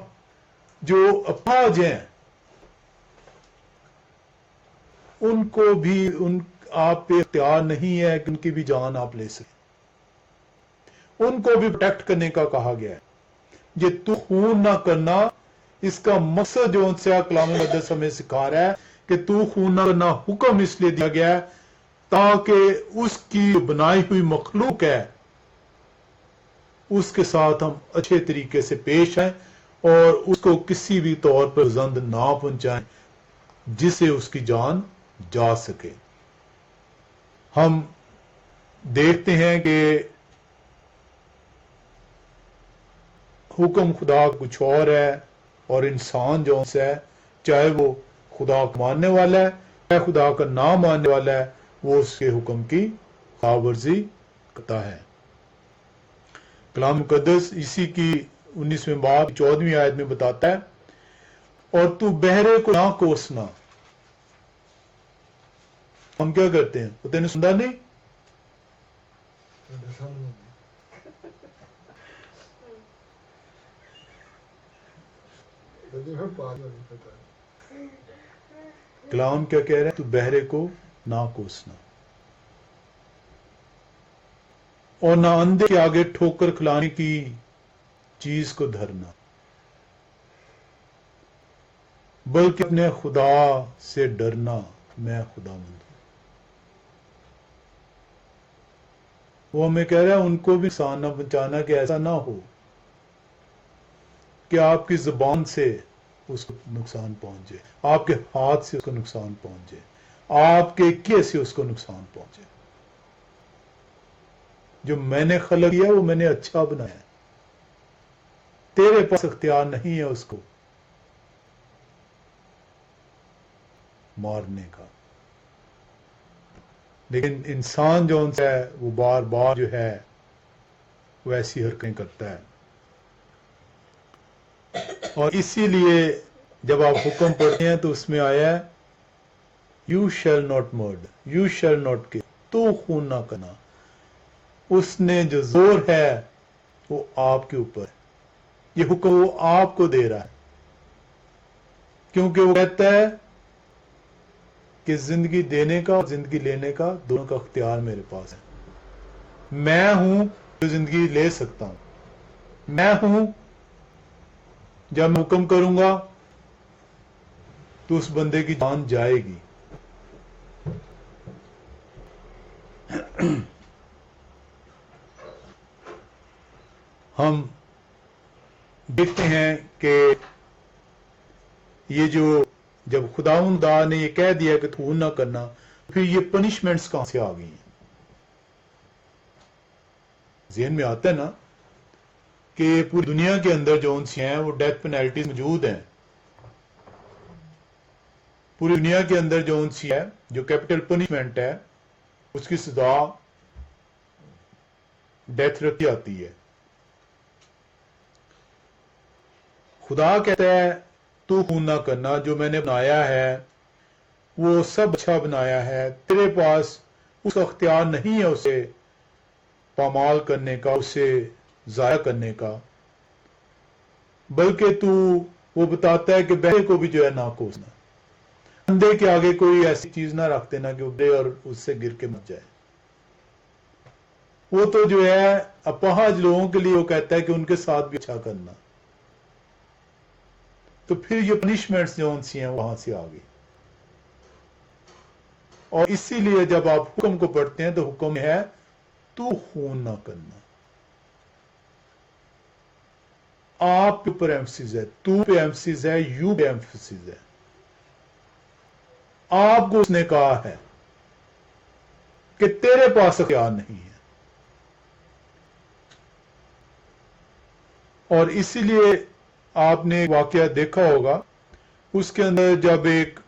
جو اپاہج ہیں ان کو بھی آپ پہ اختیار نہیں ہے کہ ان کی بھی جان آپ لے سکیں، ان کو بھی پروٹیکٹ کرنے کا کہا گیا ہے۔ یہ تو خون نہ کرنا، اس کا مقصد جو ان سے کلام مقدس ہمیں سکھا رہا ہے کہ تو خون نہ کرنا حکم اس لیے دیا گیا ہے تاکہ اس کی بنائی ہوئی مخلوق ہے اس کے ساتھ ہم اچھے طریقے سے پیش آئیں اور اس کو کسی بھی طور پر زند نہ پہنچائیں جسے اس کی جان جا سکے۔ ہم دیکھتے ہیں کہ حکم خدا کچھ اور ہے اور انسان جو ہے چاہے وہ خدا کو ماننے والا ہے چاہے خدا کا نہ ماننے والا ہے وہ اس کے حکم کی خلاف ورزی کرتا ہے۔ کلام مقدس اسی کی 19ویں باب 14ویں آیت میں بتاتا ہے، اور تو بہرے کو نہ کوسنا۔ ہم کیا کرتے ہیں؟ وہ تینے سنتا نہیں؟ کلام کیا کہہ رہے ہیں؟ تو بہرے کو نہ کوسنا اور نہ اندھے کے آگے ٹھوکر کھلانے کی چیز کو دھرنا، بلکہ اپنے خدا سے ڈرنا، میں خدا ہوں۔ وہ ہمیں کہہ رہا ہے ان کو بھی نقصان نہ پہنچانا کہ ایسا نہ ہو کہ آپ کی زبان سے اس کو نقصان پہنچے، آپ کے ہاتھ سے اس کو نقصان پہنچے، آپ کے کیے سے اس کو نقصان پہنچے۔ جو میں نے خلق کیا وہ میں نے اچھا بنایا، تیرے پاس اختیار نہیں ہے اس کو مارنے کا۔ لیکن انسان جو ان سے ہے وہ بار بار جو ہے وہ ایسی حرکتیں کرتا ہے، اور اسی لیے جب آپ حکم پڑھتے ہیں تو اس میں آیا ہے you shall not murder, you shall not کل، تو خون نہ کرنا۔ اس نے جو زور ہے وہ آپ کے اوپر ہے، یہ حکم وہ آپ کو دے رہا ہے، کیونکہ وہ کہتا ہے کہ زندگی دینے کا اور زندگی لینے کا دونوں کا اختیار میرے پاس ہے، میں ہوں جو زندگی لے سکتا ہوں، میں ہوں جب میں حکم کروں گا تو اس بندے کی جان جائے گی۔ ہم دیکھتے ہیں کہ یہ جو جب خداوند نے یہ کہہ دیا کہ خون نہ کرنا، پھر یہ پنشمنٹس کہاں سے آ گئی ہیں؟ ذہن میں آتا ہے نا کہ پوری دنیا کے اندر جو سی ہیں وہ ڈیتھ پینلٹیز موجود ہیں، پوری دنیا کے اندر جو سی ہے جو کیپٹل پنشمنٹ ہے اس کی سزا ڈیتھ رکھی جاتی ہے۔ خدا کہتا ہے تو خون نہ کرنا، جو میں نے بنایا ہے وہ سب اچھا بنایا ہے، تیرے پاس اس کا اختیار نہیں ہے اسے پامال کرنے کا، اسے ضائع کرنے کا، بلکہ تو وہ بتاتا ہے کہ بہرے کو بھی جو ہے نہ کوسنا، اندھے کے آگے کوئی ایسی چیز نہ رکھ دینا کہ ابھرے اور اس سے گر کے مر جائے۔ وہ تو جو ہے اپاہج لوگوں کے لیے وہ کہتا ہے کہ ان کے ساتھ بھی اچھا کرنا، تو پھر یہ پنشمنٹس جو سی ہیں وہاں سے آ گئی۔ اور اسی لیے جب آپ حکم کو پڑھتے ہیں تو حکم ہے تو خون نہ کرنا، آپ کے اوپر ایمفسس ہے، تو پہ ایمفسس ہے، یو پہ ایمفسس ہے، آپ کو اس نے کہا ہے کہ تیرے پاس اختیار نہیں ہے۔ اور اسی لیے آپ نے ایک واقعہ دیکھا ہوگا، اس کے اندر جب ایک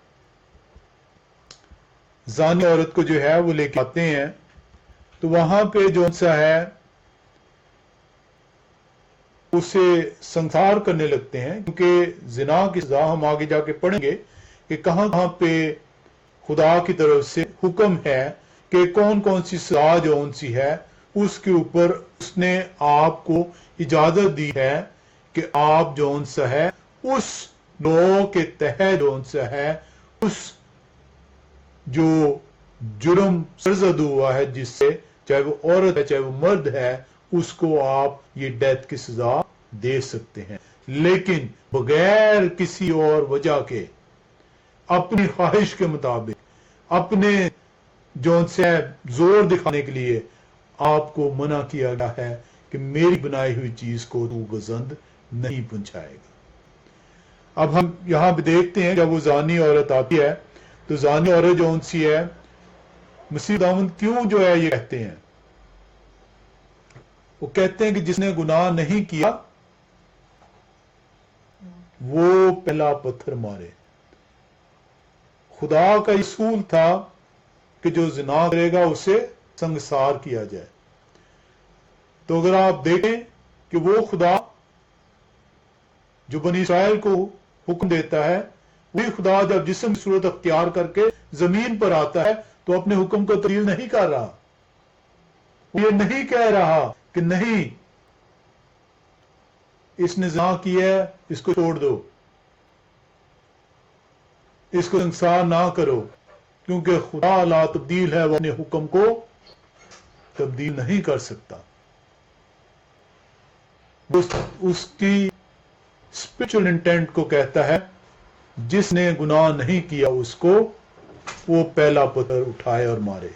زانی عورت کو جو ہے وہ لے کے آتے ہیں تو وہاں پہ جو سا ہے اسے سنسار کرنے لگتے ہیں، کیونکہ زنا کی سزا ہم آگے جا کے پڑھیں گے کہ کہاں کہاں پہ خدا کی طرف سے حکم ہے کہ کون کون سی سزا جو سی ہے اس کے اوپر اس نے آپ کو اجازت دی ہے کہ آپ جو سا ہے اس لو کے تحت جو سا ہے اس جو جرم سرزد ہوا ہے جس سے، چاہے وہ عورت ہے چاہے وہ مرد ہے، اس کو آپ یہ ڈیتھ کی سزا دے سکتے ہیں، لیکن بغیر کسی اور وجہ کے، اپنی خواہش کے مطابق، اپنے جو سے زور دکھانے کے لیے آپ کو منع کیا گیا ہے کہ میری بنائی ہوئی چیز کو تو گزند نہیں پہنچائے گا۔ اب ہم یہاں پہ دیکھتے ہیں جب وہ زانی عورت آتی ہے تو زانی عورت جو سی ہے مسیح خداوند کیوں جو ہے یہ کہتے ہیں، وہ کہتے ہیں کہ جس نے گناہ نہیں کیا وہ پہلا پتھر مارے۔ خدا کا اصول تھا کہ جو زنا کرے گا اسے سنگسار کیا جائے۔ تو اگر آپ دیکھیں کہ وہ خدا جو بنی اسرائیل کو حکم دیتا ہے، وہی خدا جب جسم کی صورت اختیار کر کے زمین پر آتا ہے تو اپنے حکم کو تبدیل نہیں کر رہا، وہ یہ نہیں کہہ رہا کہ نہیں اس نے زنا کیا ہے اس کو چھوڑ دو، اس کو سنسار نہ کرو، کیونکہ خدا لا تبدیل ہے، وہ اپنے حکم کو تبدیل نہیں کر سکتا۔ اس کی اسپرچل انٹینٹ کو کہتا ہے جس نے گناہ نہیں کیا اس کو وہ پہلا پتھر اٹھائے اور مارے،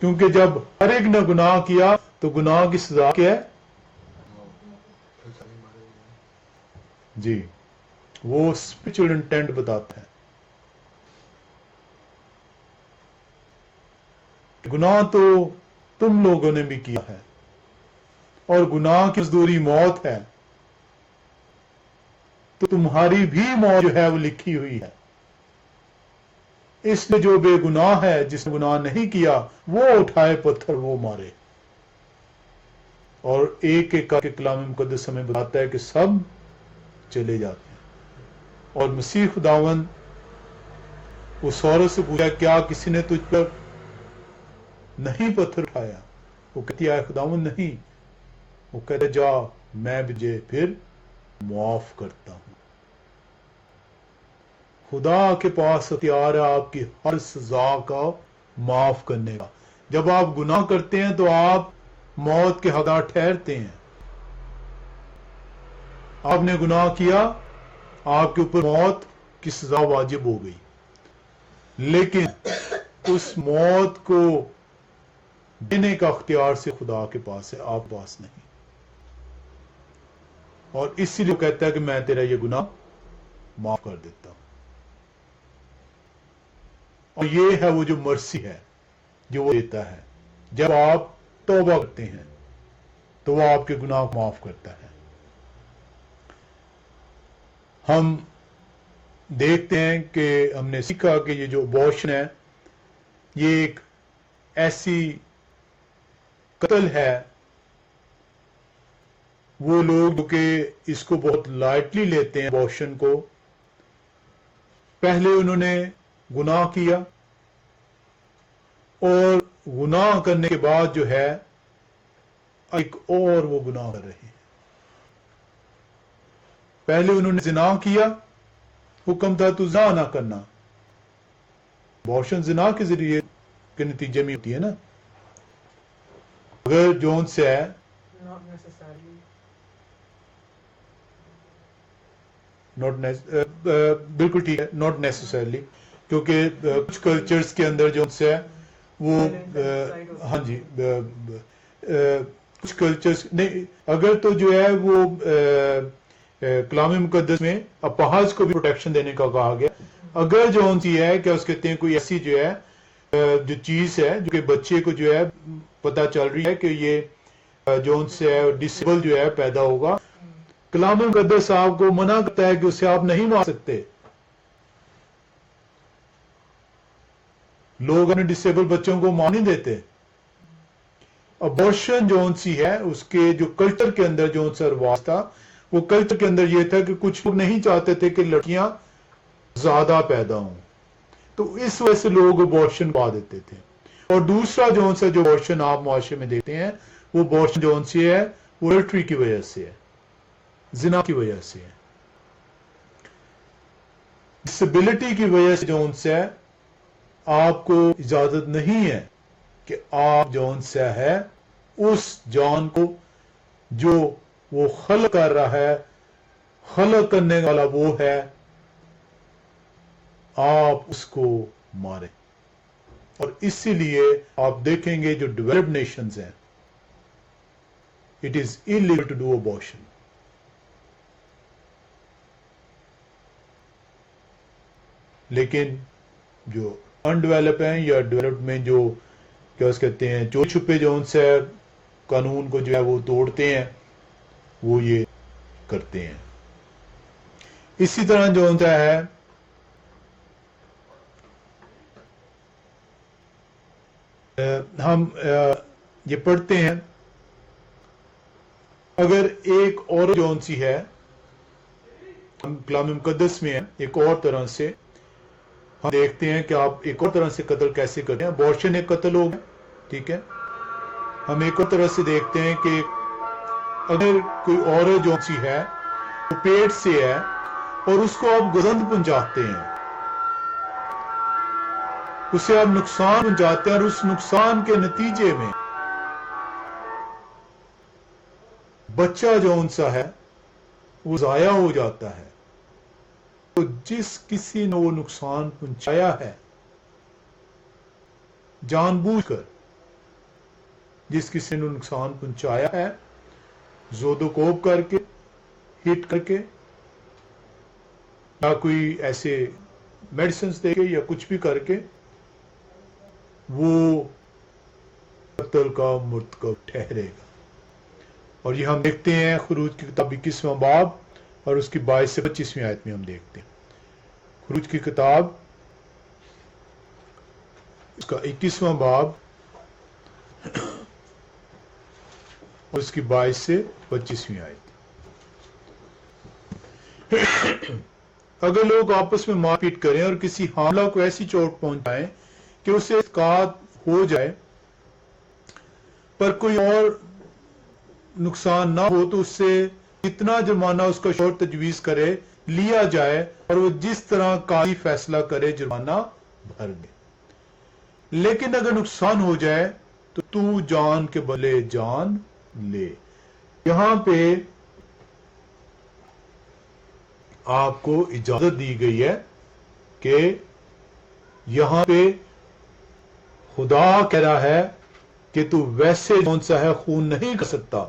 کیونکہ جب ہر ایک نے گناہ کیا تو گناہ کی سزا کیا ہے؟ جی، وہ اسپرچل انٹینٹ بتاتا ہے۔ گناہ تو تم لوگوں نے بھی کیا ہے اور گناہ کی مزدوری موت ہے، تو تمہاری بھی موت جو ہے وہ لکھی ہوئی ہے، اس لیے جو بے گناہ ہے جس نے گناہ نہیں کیا وہ اٹھائے پتھر وہ مارے۔ اور ایک ایک کر کے کلام مقدس ہمیں بتاتا ہے کہ سب چلے جاتے ہیں۔ اور مسیح خداوند اس عورت سے پوچھا کیا کسی نے تجھ پر نہیں پتھر اٹھایا. وہ کہتی ہے خداوند نہیں. وہ کہتا جا میں تجھے پھر معاف کرتا ہوں. خدا کے پاس اختیار ہے آپ کی ہر سزا کا معاف کرنے کا. جب آپ گناہ کرتے ہیں تو آپ موت کے حقدار ٹھہرتے ہیں. آپ نے گناہ کیا, آپ کے اوپر موت کی سزا واجب ہو گئی, لیکن اس موت کو دینے کا اختیار سے خدا کے پاس ہے, آپ پاس نہیں. اور اسی لیے کہتا ہے کہ میں تیرا یہ گناہ معاف کر دیتا ہوں. اور یہ ہے وہ جو مرسی ہے جو وہ دیتا ہے. جب آپ توبہ کرتے ہیں تو وہ آپ کے گناہ کو معاف کرتا ہے. ہم دیکھتے ہیں کہ ہم نے سیکھا کہ یہ جو ابورشن ہے یہ ایک ایسی قتل ہے. وہ لوگ جو کہ اس کو بہت لائٹلی لیتے ہیں ابورشن کو, پہلے انہوں نے گناہ کیا اور گناہ کرنے کے بعد جو ہے ایک اور وہ گناہ کر رہے ہیں. پہلے انہوں نے زنا کیا, حکم تھا تو زنا نہ کرنا. ابورشن زنا کے ذریعے کے نتیجے میں ہوتی ہے نا. اگر جون سے ہے not necessarily. بالکل ٹھیک ہے, ناٹ نیسسرلی, کیونکہ کچھ کلچرز کے اندر جو سے ہے وہ ہاں جی کچھ کلچرز نہیں, اگر تو جو ہے وہ کلام مقدس میں اپاہج کو بھی پروٹیکشن دینے کا کہا گیا. اگر جو سی ہے کہ اس کہتے ہیں کوئی ایسی جو ہے جو چیز ہے جو کہ بچے کو جو ہے پتہ چل رہی ہے کہ یہ جو سے ڈسیبل جو ہے پیدا ہوگا, کلام مقدس آپ کو منع کرتا ہے کہ اسے آپ نہیں مار سکتے. لوگ اپنے ڈسیبل بچوں کو مار نہیں دیتے. ابورشن جون سی ہے اس کے جو کلچر کے اندر جو سا رواج تھا, وہ کلچر کے اندر یہ تھا کہ کچھ لوگ نہیں چاہتے تھے کہ لڑکیاں زیادہ پیدا ہوں, تو اس وجہ سے لوگ ابورشن پا دیتے تھے. اور دوسرا جون سا جو ابورشن آپ معاشرے میں دیکھتے ہیں وہ ابورشن جون سی ہے وہ اڈلٹری کی وجہ سے ہے, زنا کی وجہ سے ہے, ڈسیبلٹی کی وجہ سے جون سے ہے. آپ کو اجازت نہیں ہے کہ آپ جون سے ہے اس جان کو جو وہ خلق کر رہا ہے, خلق کرنے والا وہ ہے, آپ اس کو ماریں. اور اسی لیے آپ دیکھیں گے جو ڈیولپڈ نیشنز ہیں, it is illegal to do abortion. لیکن جو انڈیولپ ہیں یا ڈیولپڈ میں جو کیا اس کہتے ہیں چور چھپے جو ان سے قانون کو جو ہے وہ توڑتے ہیں, وہ یہ کرتے ہیں. اسی طرح جو ہوتا ہے ہم یہ پڑھتے ہیں, اگر ایک اور جون سی ہے, ہم کلام مقدس میں ہیں ایک اور طرح سے ہم دیکھتے ہیں کہ آپ ایک اور طرح سے قتل کیسے کرتے ہیں. ابورشن ایک قتل ہو گیا, ٹھیک ہے. ہم ایک اور طرح سے دیکھتے ہیں کہ اگر کوئی عورت جو سی ہے وہ پیٹ سے ہے اور اس کو آپ گزند پہنچاتے ہیں, اسے آپ نقصان پہنچاتے ہیں, اور اس نقصان کے نتیجے میں بچہ جو ان سا ہے وہ ضائع ہو جاتا ہے. تو جس کسی نے وہ نقصان پہنچایا ہے جان بوجھ کر, جس کسی نے نقصان پہنچایا ہے زود و کوب کر کے, ہٹ کر کے, یا کوئی ایسے میڈیسنز دے کے یا کچھ بھی کر کے, وہ قتل کا مرتکب ٹھہرے گا. اور یہ ہم دیکھتے ہیں خروج کی کتاب 21واں باب اور اس کی 22 سے 25ویں آیت میں ہم دیکھتے ہیں. خروج کی کتاب اس کا 21واں باب اور اس کی 22 سے 25ویں آیت. اگر لوگ آپس میں مار پیٹ کریں اور کسی حاملہ کو ایسی چوٹ پہنچائیں کہ اسے اسقاط ہو جائے پر کوئی اور نقصان نہ ہو تو اس سے اتنا جرمانہ اس کا شور تجویز کرے لیا جائے اور وہ جس طرح قاضی فیصلہ کرے جرمانہ بھر دے. لیکن اگر نقصان ہو جائے تو جان کے بدلے جان لے. یہاں پہ آپ کو اجازت دی گئی ہے کہ یہاں پہ خدا کہہ رہا ہے کہ تو ویسے کون سا ہے خون نہیں کر سکتا،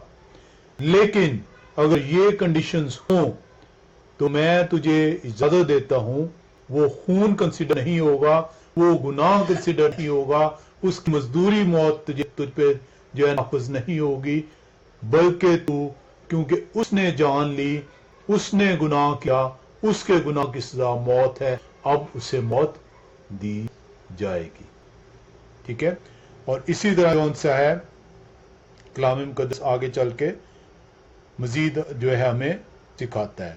لیکن اگر یہ کنڈیشنز ہوں تو میں تجھے اجازت دیتا ہوں. وہ خون کنسیڈر نہیں ہوگا، وہ گناہ کنسیڈر نہیں ہوگا، اس کی مزدوری موت تجھ پہ جو ہے نافذ نہیں ہوگی، بلکہ تو کیونکہ اس نے جان لی، اس نے گناہ کیا، اس کے گناہ کی سزا موت ہے، اب اسے موت دی جائے گی. ٹھیک ہے. اور اسی طرح کون سا ہے کلام مقدس آگے چل کے مزید جو ہے ہمیں سکھاتا ہے.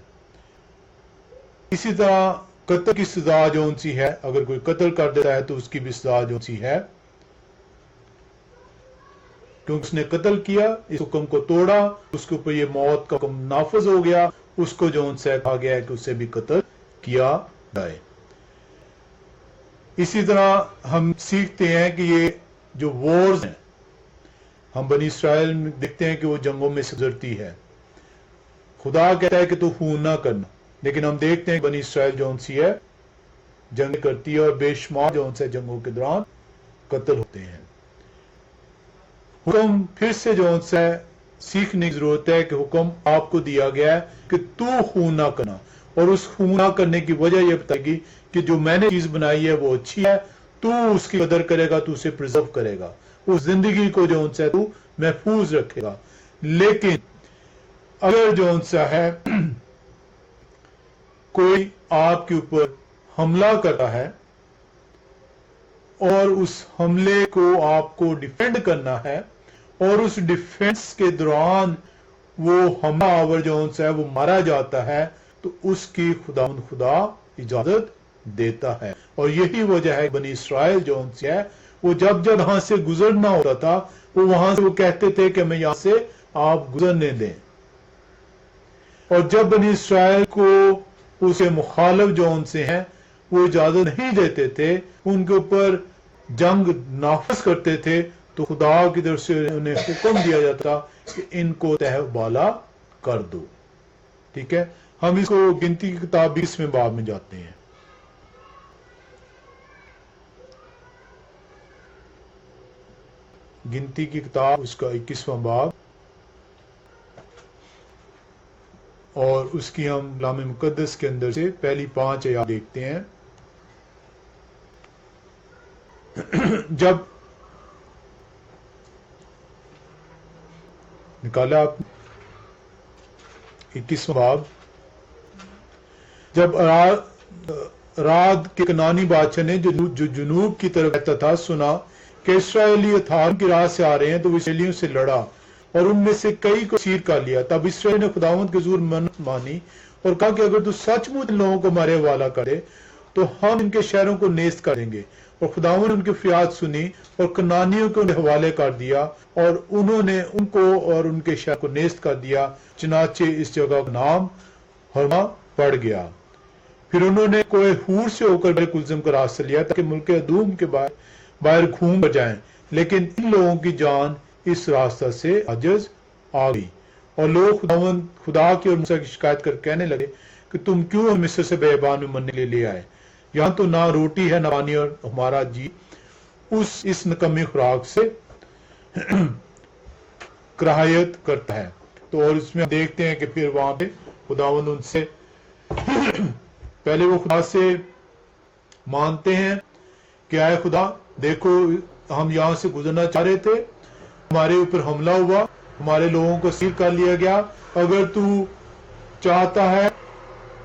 اسی طرح قتل کی سزا جو سی ہے، اگر کوئی قتل کر دیتا ہے تو اس کی بھی سزا جو سی ہے، کیونکہ اس نے قتل کیا، اس حکم کو توڑا، اس کے اوپر یہ موت کا حکم نافذ ہو گیا، اس کو جو سے کہا گیا ہے کہ اسے بھی قتل کیا جائے. اسی طرح ہم سیکھتے ہیں کہ یہ جو وارز ہیں، ہم بنی اسرائیل میں دیکھتے ہیں کہ وہ جنگوں میں سے گزرتی ہے. خدا کہتا ہے کہ تو خون نہ کرنا، لیکن ہم دیکھتے ہیں کہ بنی اسرائیل جو سی ہے جنگ کرتی ہے اور بے شمار جو سے جنگوں کے دوران قتل ہوتے ہیں. حکم پھر سے جو ہے سیکھنے کی ضرورت ہے کہ حکم آپ کو دیا گیا ہے کہ تو خون نہ کرنا، اور اس خون نہ کرنے کی وجہ یہ بتائے گی کہ جو میں نے چیز بنائی ہے وہ اچھی ہے، تو اس کی قدر کرے گا، تو اسے پرزرو کرے گا، اس زندگی کو جو ہے تو محفوظ رکھے گا. لیکن اگر جو ہے کوئی آپ کے اوپر حملہ کرتا ہے اور اس حملے کو آپ کو ڈیفینڈ کرنا ہے، اور اس ڈیفینس کے دوران وہ حملہ آور جو ہے وہ مارا جاتا ہے، تو اس کی خدا اجازت دیتا ہے. اور یہی وجہ ہے بنی اسرائیل جو ہے وہ جب یہاں سے گزرنا ہوتا تھا، وہ وہاں سے وہ کہتے تھے کہ ہمیں یہاں سے آپ گزرنے دیں. اور جب بنی اسرائیل کو اسے مخالف جو ان سے ہیں وہ اجازت نہیں دیتے تھے، ان کے اوپر جنگ نافذ کرتے تھے، تو خدا کی طرف سے انہیں حکم دیا جاتا کہ ان کو تہ بالا کر دو. ٹھیک ہے. ہم اس کو گنتی کی کتاب 20ویں باب میں جاتے ہیں. گنتی کی کتاب اس کا 21واں باب، اور اس کی ہم کلام مقدس کے اندر سے پہلی 5 آیات دیکھتے ہیں. جب نکالا آپ 21واں باب، جب راد کے کنانی بادشاہ نے جو جنوب کی طرف رہتا تھا سنا کہ اسرائیلی اتھار کی راہ سے آ رہے ہیں، تو وہ اسرائیلیوں سے لڑا اور ان میں سے کئی کو اسیر کر لیا. تب اسرائیل نے خداوند کے حضور منت مانی اور کہا کہ اگر تو سچ مچ لوگوں کو ہمارے حوالہ کرے تو ہم ان کے شہروں کو نیست کر دیں گے. اور خداوند نے ان کی فریاد سنی اور کنانیوں کو ان کے حوالے کر دیا، اور انہوں نے ان کو اور ان کے شہر کو نیست کر دیا. چنانچہ اس جگہ کا نام ہرما پڑ گیا. پھر انہوں نے کوہ ہور سے ہو کر کلزم کا راستہ لیا تاکہ ملک ادوم کے باہر گھوم کر جائیں، لیکن ان لوگوں کی جان اس راستہ سے عجز آ گئی. اور لوگ خدا کی اور موسیٰ کی شکایت کر کہنے لگے کہ تم کیوں ہم مصر سے بیابان میں مرنے کے لیے لے آئے؟ یہاں تو نہ روٹی ہے نہ پانی، اور ہمارا جی اس نکمی خوراک سے کراہیت کرتا ہے. تو اور اس میں ہم دیکھتے ہیں کہ پھر وہاں پہ خداوند ان سے پہلے وہ خدا سے مانتے ہیں کہ اے خدا دیکھو ہم یہاں سے گزرنا چاہ رہے تھے، ہمارے اوپر حملہ ہوا، ہمارے لوگوں کو اسیر کر لیا گیا، اگر تو چاہتا ہے،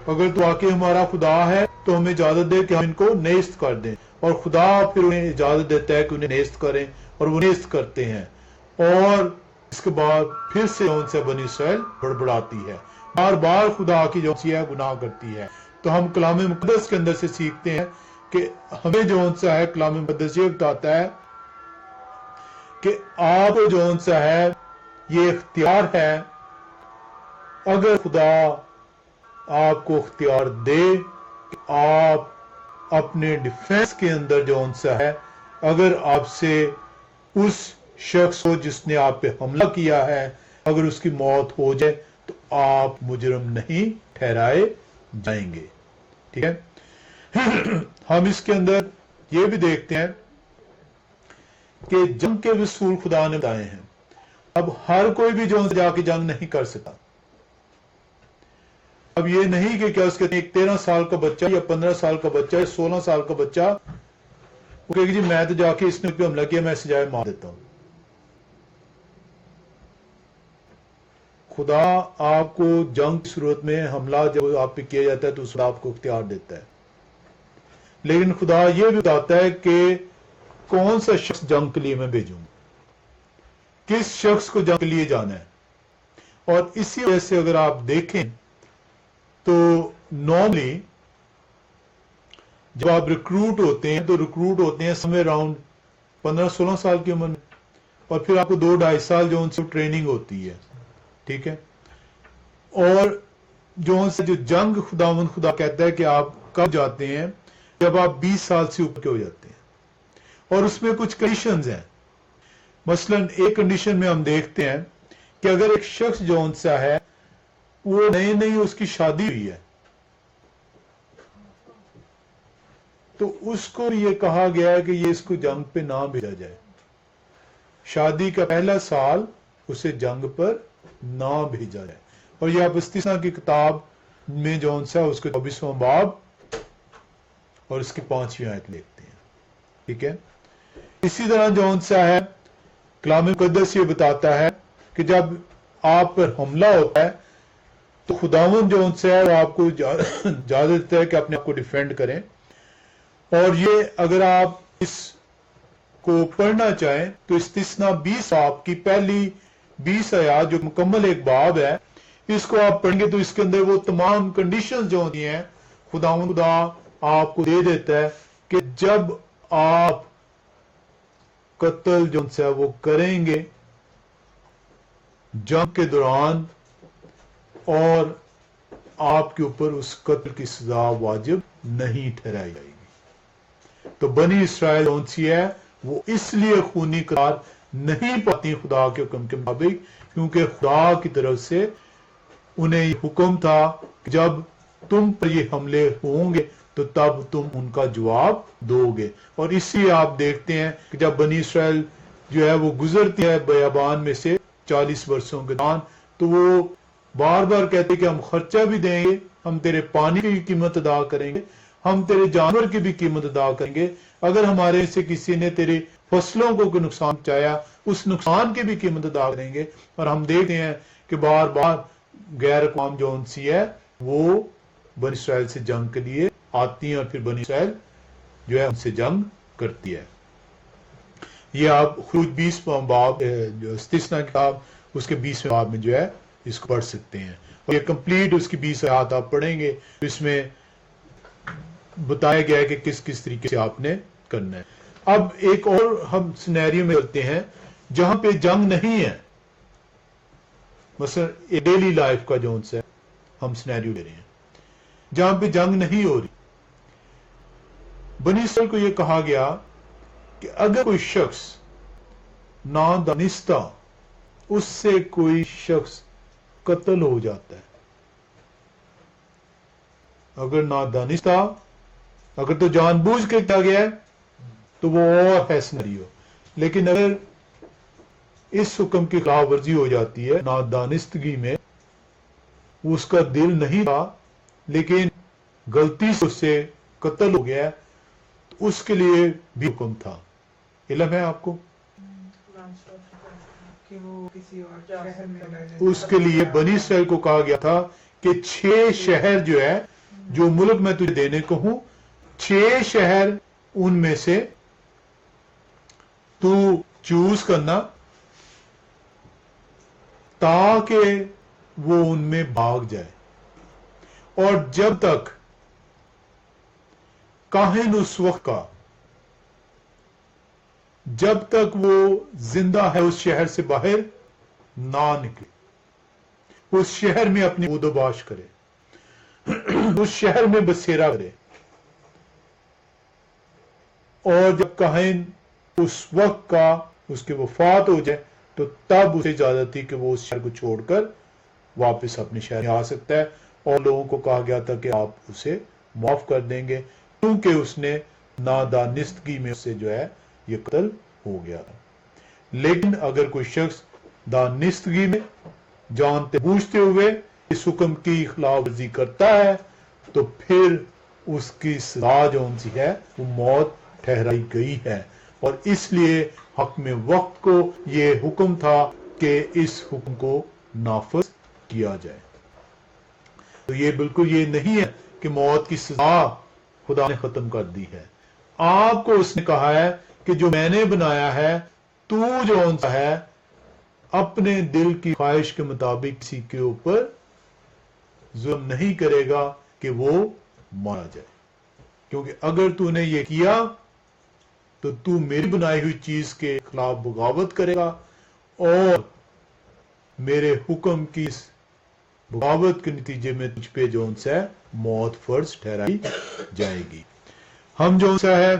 اگر تو واقعی ہمارا خدا ہے تو ہمیں اجازت دے کہ ہم ان کو نیست کر دیں. اور خدا پھر انہیں اجازت دیتا ہے کہ انہیں نیست کریں، اور وہ نیست کرتے ہیں. اور اس کے بعد پھر سے ان سے بنی اسرائیل بڑبڑاتی ہے، بار بار خدا کی جو ہے گناہ کرتی ہے. تو ہم کلام مقدس کے اندر سے سیکھتے ہیں کہ ہمیں جو ہے کلام مقدس یہ بتاتا ہے کہ آپ کو جون سا ہے یہ اختیار ہے، اگر خدا آپ کو اختیار دے کہ آپ اپنے ڈیفنس کے اندر جون سا ہے، اگر آپ سے اس شخص کو جس نے آپ پہ حملہ کیا ہے اگر اس کی موت ہو جائے تو آپ مجرم نہیں ٹھہرائے جائیں گے. ٹھیک ہے. ہم اس کے اندر یہ بھی دیکھتے ہیں کہ جنگ کے رسول خدا نے بتائے ہیں. اب ہر کوئی بھی جو جا کے جنگ نہیں کر سکتا. اب یہ نہیں کہ کیا اس کے ایک 13 سال کا بچہ یا 15 سال کا بچہ یا 16 سال کا بچہ وہ کہے کہ جی میں تو جا کے اس نے پہ حملہ کیا میں اسے جائے مار دیتا ہوں. خدا آپ کو جنگ کی صورت میں حملہ جب آپ پہ کیا جاتا ہے تو اس وقت آپ کو اختیار دیتا ہے، لیکن خدا یہ بھی بتاتا ہے کہ کون سا شخص جنگ کے لیے میں بھیجوں، کس شخص کو جنگ کے لیے جانا ہے. اور اسی وجہ سے اگر آپ دیکھیں تو نارملی جب آپ ریکروٹ ہوتے ہیں تو ریکروٹ ہوتے ہیں سمے اراؤنڈ 15-16 سال کی عمر میں، اور پھر آپ کو 2-2.5 سال جو ان سے ٹریننگ ہوتی ہے. ٹھیک ہے. اور جو ان سے جو جنگ خدا کہتا ہے کہ آپ کب جاتے ہیں جب آپ 20 سال سے اوپر کے ہو جاتے ہیں، اور اس میں کچھ کنڈیشنز ہیں. مثلا ایک کنڈیشن میں ہم دیکھتے ہیں کہ اگر ایک شخص جو ان سے ہے وہ نئی اس کی شادی ہوئی ہے تو اس کو یہ کہا گیا ہے کہ یہ اس کو جنگ پہ نہ بھیجا جائے. شادی کا پہلا سال اسے جنگ پر نہ بھیجا جائے. اور یہ آپ استثنا کی کتاب میں جو ان سا اس کے 24واں باب اور اس کی 5ویں آیت لکھتے ہیں. ٹھیک ہے. اسی طرح جو ان سا ہے کلام مقدس یہ بتاتا ہے کہ جب آپ پر حملہ ہوتا ہے تو خداوند جو ان سے ہے وہ آپ کو اجازت دیتا ہے کہ اپنے آپ کو ڈیفینڈ کریں. اور یہ اگر آپ اس کو پڑھنا چاہیں تو استثنا 20 باب کی پہلی 20 آیات جو مکمل ایک باب ہے، اس کو آپ پڑھیں گے تو اس کے اندر وہ تمام کنڈیشنز جو ہوتی ہیں خدا آپ کو دے دیتا ہے کہ جب آپ قتل جو سے وہ کریں گے جنگ کے دوران اور آپ کے اوپر اس قتل کی سزا واجب نہیں ٹھہرائی جائے گی. تو بنی اسرائیل کون سی ہے وہ اس لیے خونی قرار نہیں پاتی خدا کے حکم کے مطابق کیونکہ خدا کی طرف سے انہیں یہ حکم تھا کہ جب تم پر یہ حملے ہوں گے تو تب تم ان کا جواب دو گے. اور اسی آپ دیکھتے ہیں کہ جب بنی اسرائیل جو ہے وہ گزرتی ہے بیابان میں سے 40 برسوں کے دوران تو وہ بار بار کہتے کہ ہم خرچہ بھی دیں گے، ہم تیرے پانی کی قیمت ادا کریں گے، ہم تیرے جانور کی بھی قیمت ادا کریں گے، اگر ہمارے سے کسی نے تیرے فصلوں کو کوئی نقصان پہنچایا اس نقصان کی بھی قیمت ادا کریں گے. اور ہم دیکھتے ہیں کہ بار بار غیر اقوام جو انسی ہے وہ بنی اسرائیل سے جنگ کے لیے آتی ہیں اور پھر بنی اسرائیل جو ہے ان سے جنگ کرتی ہے. یہ آپ خروج 20 باب جو استثنا کتاب اس کے 20ویں باب میں جو ہے اس کو پڑھ سکتے ہیں. اور یہ کمپلیٹ اس کی 20 آیات آپ پڑھیں گے اس میں بتایا گیا ہے کہ کس کس طریقے سے آپ نے کرنا ہے. اب ایک اور ہم سینیریو میں چلتے ہیں جہاں پہ جنگ نہیں ہے. مثلا ڈیلی لائف کا جو ان سے ہم سینیریو لے رہے ہیں جہاں پہ جنگ نہیں ہو رہی. بنی اسرائیل کو یہ کہا گیا کہ اگر کوئی شخص نادانستہ اس سے کوئی شخص قتل ہو جاتا ہے، اگر نادانستہ اگر تو جان بوجھ کے کیا گیا ہے تو وہ اور ہے سینیریو. لیکن اگر اس حکم کی خلاف ورزی ہو جاتی ہے نادانستگی میں، اس کا دل نہیں تھا لیکن غلطی سے اس سے قتل ہو گیا ہے تو اس کے لیے بھی حکم تھا. علم ہے آپ کو؟ کہ وہ کسی اور شہر میں لے جائے. اس کے لیے بنی اسرائیل کو کہا گیا تھا کہ 6 شہر جو ہے جو ملک میں تجھے دینے کو ہوں 6 شہر ان میں سے تو چوز کرنا تاکہ وہ ان میں بھاگ جائے. اور جب تک کاہن اس وقت کا جب تک وہ زندہ ہے اس شہر سے باہر نہ نکلے، اس شہر میں اپنی بود و باش کرے، اس شہر میں بسیرا کرے، اور جب کاہن اس وقت کا اس کی وفات ہو جائے تو تب اسے اجازت تھی کہ وہ اس شہر کو چھوڑ کر واپس اپنے شہر میں آ سکتا ہے، اور لوگوں کو کہا گیا تھا کہ آپ اسے معاف کر دیں گے کیونکہ اس نے نادانستگی میں اسے جو ہے یہ قتل ہو گیا تھا۔ لیکن اگر کوئی شخص دانستگی میں جانتے بوجھتے ہوئے اس حکم کی خلاف ورزی کرتا ہے تو پھر اس کی سزا جو ان سی ہے وہ موت ٹھہرائی گئی ہے، اور اس لیے حکم وقت کو یہ حکم تھا کہ اس حکم کو نافذ کیا جائے۔ تو یہ بالکل یہ نہیں ہے کہ موت کی سزا خدا نے ختم کر دی ہے، آپ کو اس نے کہا ہے کہ جو میں نے بنایا ہے تو جو انسا ہے اپنے دل کی خواہش کے مطابق کسی کے اوپر ظلم نہیں کرے گا کہ وہ مارا جائے، کیونکہ اگر تو نے یہ کیا تو تو میری بنائی ہوئی چیز کے خلاف بغاوت کرے گا، اور میرے حکم کی اس بغاوت کے نتیجے میں تجھ پہ جو انسا ہے موت فرض ٹھہرائی جائے گی۔ ہم جو انسا ہے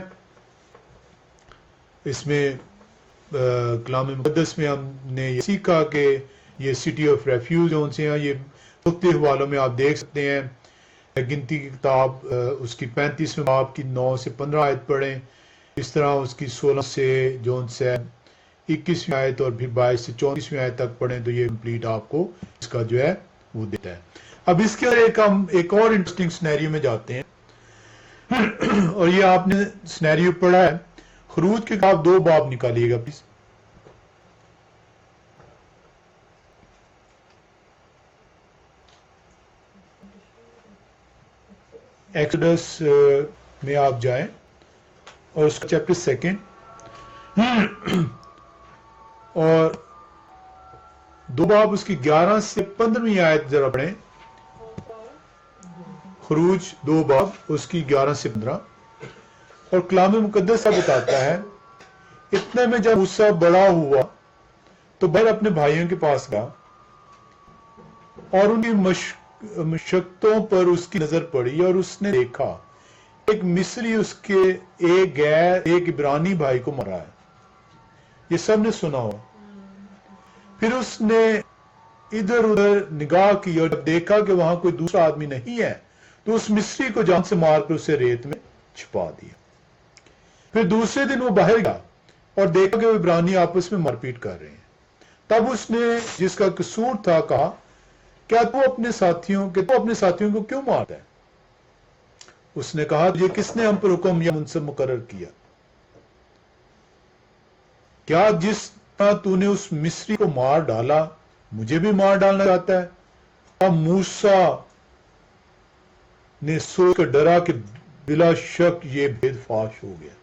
اس میں کلام مقدس میں ہم نے یہ سیکھا کہ یہ سٹی آف ریفیوج جو سے ہیں، یہ مختلف حوالوں میں آپ دیکھ سکتے ہیں۔ گنتی کی کتاب اس کی 35ویں باب کی 9 سے 15 آیت پڑھیں، اس طرح اس کی 16 سے جو سے 21ویں آیت اور پھر 22 سے 34ویں آیت تک پڑھیں تو یہ کمپلیٹ آپ کو اس کا جو ہے وہ دیتا ہے۔ اب اس کے ہم ایک اور انٹرسٹنگ سنیریو میں جاتے ہیں، اور یہ آپ نے سنیریو پڑھا ہے۔ خروج کی کتاب 2 باب نکالیے گا پلیز۔ ایکسوڈس میں آپ جائیں اور اس کا چیپٹر 2 اور 2 باب اس کی 11 سے 15ویں آیت ذرا پڑھیں۔ خروج 2 باب اس کی 11 سے 15، اور کلام مقدس بتاتا ہے اتنے میں جب موسیٰ بڑا ہوا تو بہر اپنے بھائیوں کے پاس گیا، اور ان کی مشقتوں پر اس کی نظر پڑی، اور اس نے دیکھا ایک مصری اس کے ایک عبرانی بھائی کو مرا ہے۔ یہ سب نے سنا ہو۔ پھر اس نے ادھر ادھر نگاہ کی اور جب دیکھا کہ وہاں کوئی دوسرا آدمی نہیں ہے تو اس مصری کو جان سے مار کر اسے ریت میں چھپا دیا۔ پھر دوسرے دن وہ باہر گیا اور دیکھا کہ وہ عبرانی آپس میں مار پیٹ کر رہے ہیں۔ تب اس نے جس کا قصور تھا کہا، کیا تو اپنے ساتھیوں کو کیوں مارتا ہے؟ اس نے کہا، یہ کس نے ہم پر حکم یا منصب مقرر کیا؟ کیا جس طرح تو نے اس مصری کو مار ڈالا مجھے بھی مار ڈالنا چاہتا ہے؟ اب موسیٰ نے سوچ کر ڈرا کہ بلا شک یہ بھید فاش ہو گیا۔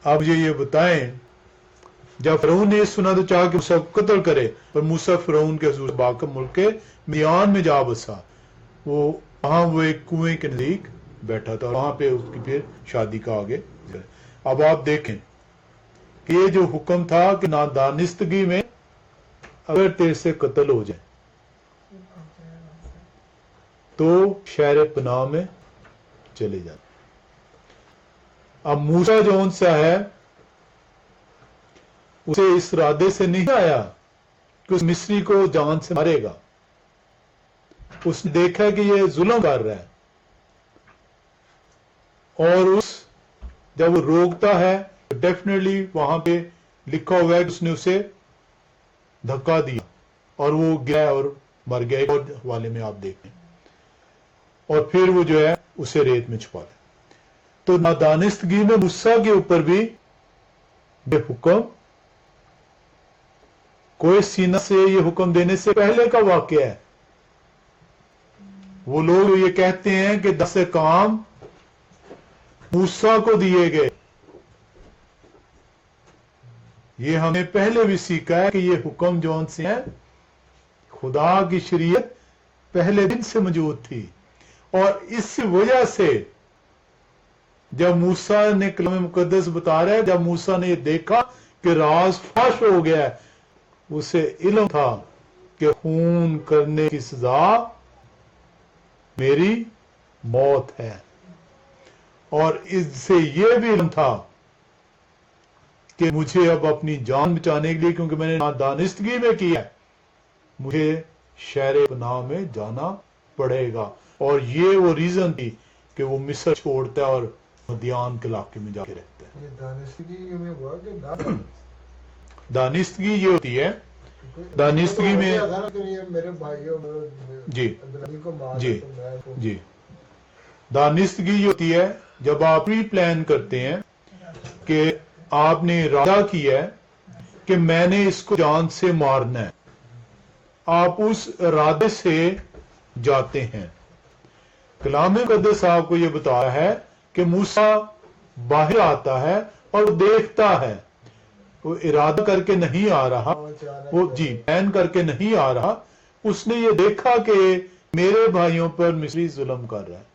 اب یہ بتائیں، جب فرعون نے سنا تو چاہا کہ موسیٰ کو قتل کرے، اور موسیٰ فرعون کے حضور باقم ملک کے میان میں جا بسا۔ وہاں وہ ایک کنویں کے نزدیک بیٹھا تھا، اور وہاں پہ اس کی پھر شادی کا آگے۔ اب آپ دیکھیں کہ یہ جو حکم تھا کہ نادانستگی میں اگر تیرے سے قتل ہو جائے تو شہر پناہ میں چلے جاتے۔ اب موسیٰ جو ان سا ہے اسے اس ارادے سے نہیں آیا کہ اس مصری کو جان سے مارے گا۔ اس نے دیکھا کہ یہ ظلم کر رہا ہے، اور جب وہ روکتا ہے تو ڈیفینیٹلی وہاں پہ لکھا ہوا ہے کہ اس نے اسے دھکا دیا اور وہ گیا اور مر گیا۔ ایک اور حوالے میں آپ دیکھیں، اور پھر وہ جو ہے اسے ریت میں چھپا دیا۔ تو نادانستگی میں موسیٰ کے اوپر بھی بے حکم، کوئی سینہ سے یہ حکم دینے سے پہلے کا واقعہ ہے۔ وہ لوگ یہ کہتے ہیں کہ 10 کام موسیٰ کو دیے گئے، یہ ہم نے پہلے بھی سیکھا ہے کہ یہ حکم جو ان سے ہیں خدا کی شریعت پہلے دن سے موجود تھی، اور اس وجہ سے جب موسیٰ نے کلام مقدس بتا رہا ہے جب موسیٰ نے یہ دیکھا کہ راز فاش ہو گیا ہے اسے علم تھا کہ خون کرنے کی سزا میری موت ہے اور اس سے یہ بھی علم تھا کہ مجھے اب اپنی جان بچانے کے لیے کیونکہ میں نے نادانستگی میں کیا ہے مجھے شہر پناہ میں جانا پڑے گا اور یہ وہ ریزن تھی کہ وہ مصر چھوڑتا ہے اور مدیان کے علاقے میں جا کے رہتا ہے. یہ دانستگی میں ہوا کہ نہ دانستگی یہ ہوتی ہے دانستگی میں میرے بھائیوں جی کو مار جی تو میں تو- جی دانستگی یہ ہوتی ہے جب آپ پری پلان کرتے ہیں کہ آپ نے ارادہ کیا ہے کہ میں نے اس کو جان سے مارنا ہے آپ اس ارادے سے جاتے ہیں. کلام مقدس آپ کو یہ بتایا ہے کہ موسیٰ باہر آتا ہے اور دیکھتا ہے وہ ارادہ کر کے نہیں آ رہا وہ جی پلان کر کے نہیں آ رہا اس نے یہ دیکھا کہ میرے بھائیوں پر مصری ظلم کر رہا ہے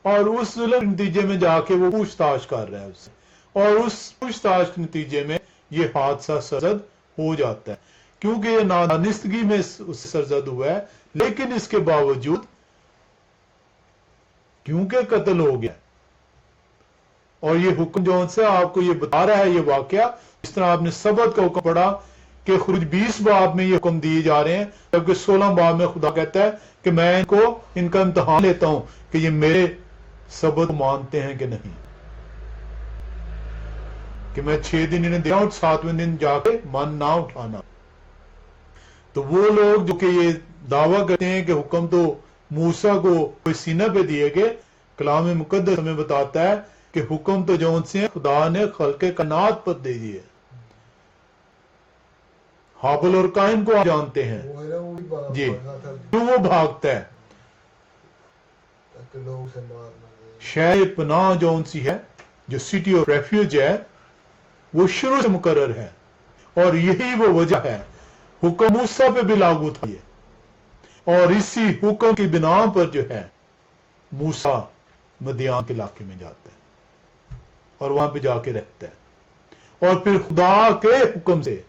اور اس ظلم کے نتیجے میں جا کے وہ پوچھ تاچھ کر رہا ہے اس سے اور اس پوچھ تاچھ کے نتیجے میں یہ حادثہ سرزد ہو جاتا ہے کیونکہ یہ نادانستگی میں اس سے سرزد ہوا ہے لیکن اس کے باوجود کیونکہ قتل ہو گیا اور یہ حکم جو سے آپ کو یہ بتا رہا ہے یہ واقعہ اس طرح آپ نے سبت کا حکم پڑھا کہ خروج 20 باب میں یہ حکم دیے جا رہے ہیں جبکہ 16 باب میں خدا کہتا ہے کہ میں ان کا امتحان لیتا ہوں کہ یہ میرے سبت مانتے ہیں کہ نہیں کہ میں 6 دن انہیں دیا ہوں 7ویں دن جا کے من نہ اٹھانا. تو وہ لوگ جو کہ یہ دعویٰ کرتے ہیں کہ حکم تو موسیٰ کو کوئی سینہ پہ دیے گئے کلام مقدس ہمیں بتاتا ہے کہ حکم تو جو ان سے خدا نے خلق کائنات پر دے دیے. حابل اور قائن کو آپ جانتے ہیں وہ ہے نا وہ بھی بات جی کرنا تھا کیوں وہ بھاگتا ہے تاکہ لوگ اسے مارنا دے. شہر پناہ جو ان سی ہے جو سٹی آف ریفیوج ہے وہ شروع سے مقرر ہے اور یہی وہ وجہ ہے حکم موسیٰ پہ بھی لاگو تھا یہ اور اسی حکم کی بنا پر جو ہے موسیٰ مدیان کے علاقے میں جاتا ہے اور وہاں پہ جا کے رہتا ہے اور پھر خدا کے حکم سے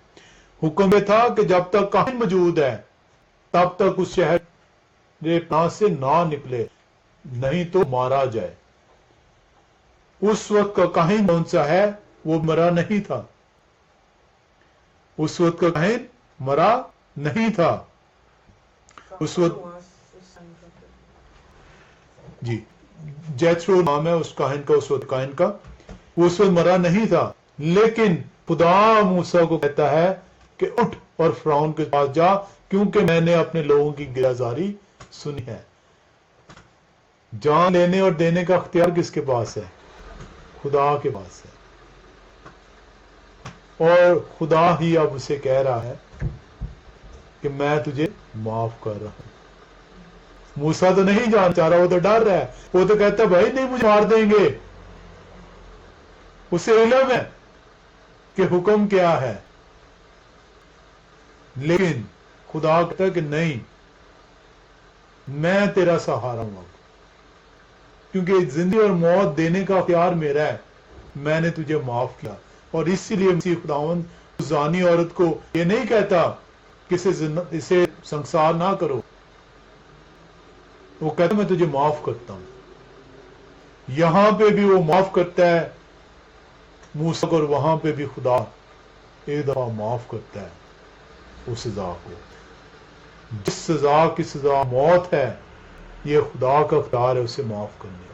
حکم یہ تھا کہ جب تک کاہن موجود ہے تب تک اس شہر پناہ سے نہ نکلے نہیں تو مارا جائے. اس وقت کا کاہن کون سا ہے وہ مرا نہیں تھا اس وقت کا کاہن مرا نہیں تھا اس وقت جی جیترو نام ہے اس کاہن کا اس وقت کاہن کا وہ اس وقت مرا نہیں تھا لیکن خدا موسیٰ کو کہتا ہے کہ اٹھ اور فرعون کے پاس جا کیونکہ میں نے اپنے لوگوں کی گرازاری سنی ہے. جان لینے اور دینے کا اختیار کس کے پاس ہے خدا کے پاس ہے اور خدا ہی اب اسے کہہ رہا ہے کہ میں تجھے معاف کر رہا ہوں. موسیٰ تو نہیں جان چاہ رہا وہ تو ڈر رہا ہے وہ تو کہتا ہے بھائی نہیں مجھے مار دیں گے اسے علم ہے کہ حکم کیا ہے لیکن خدا کہتا ہے کہ نہیں میں تیرا سہارا ہوں کیونکہ زندگی اور موت دینے کا اختیار میرا ہے میں نے تجھے معاف کیا اور اسی لیے مسیح خداوند زانی عورت کو یہ نہیں کہتا کہ اسے سنسار نہ کرو وہ کہتا میں تجھے معاف کرتا ہوں. یہاں پہ بھی وہ معاف کرتا ہے موسیٰ کو اور وہاں پہ بھی خدا ایک دفعہ معاف کرتا ہے اس سزا کو جس سزا کی سزا موت ہے یہ خدا کا اختیار ہے اسے معاف کرنے کا.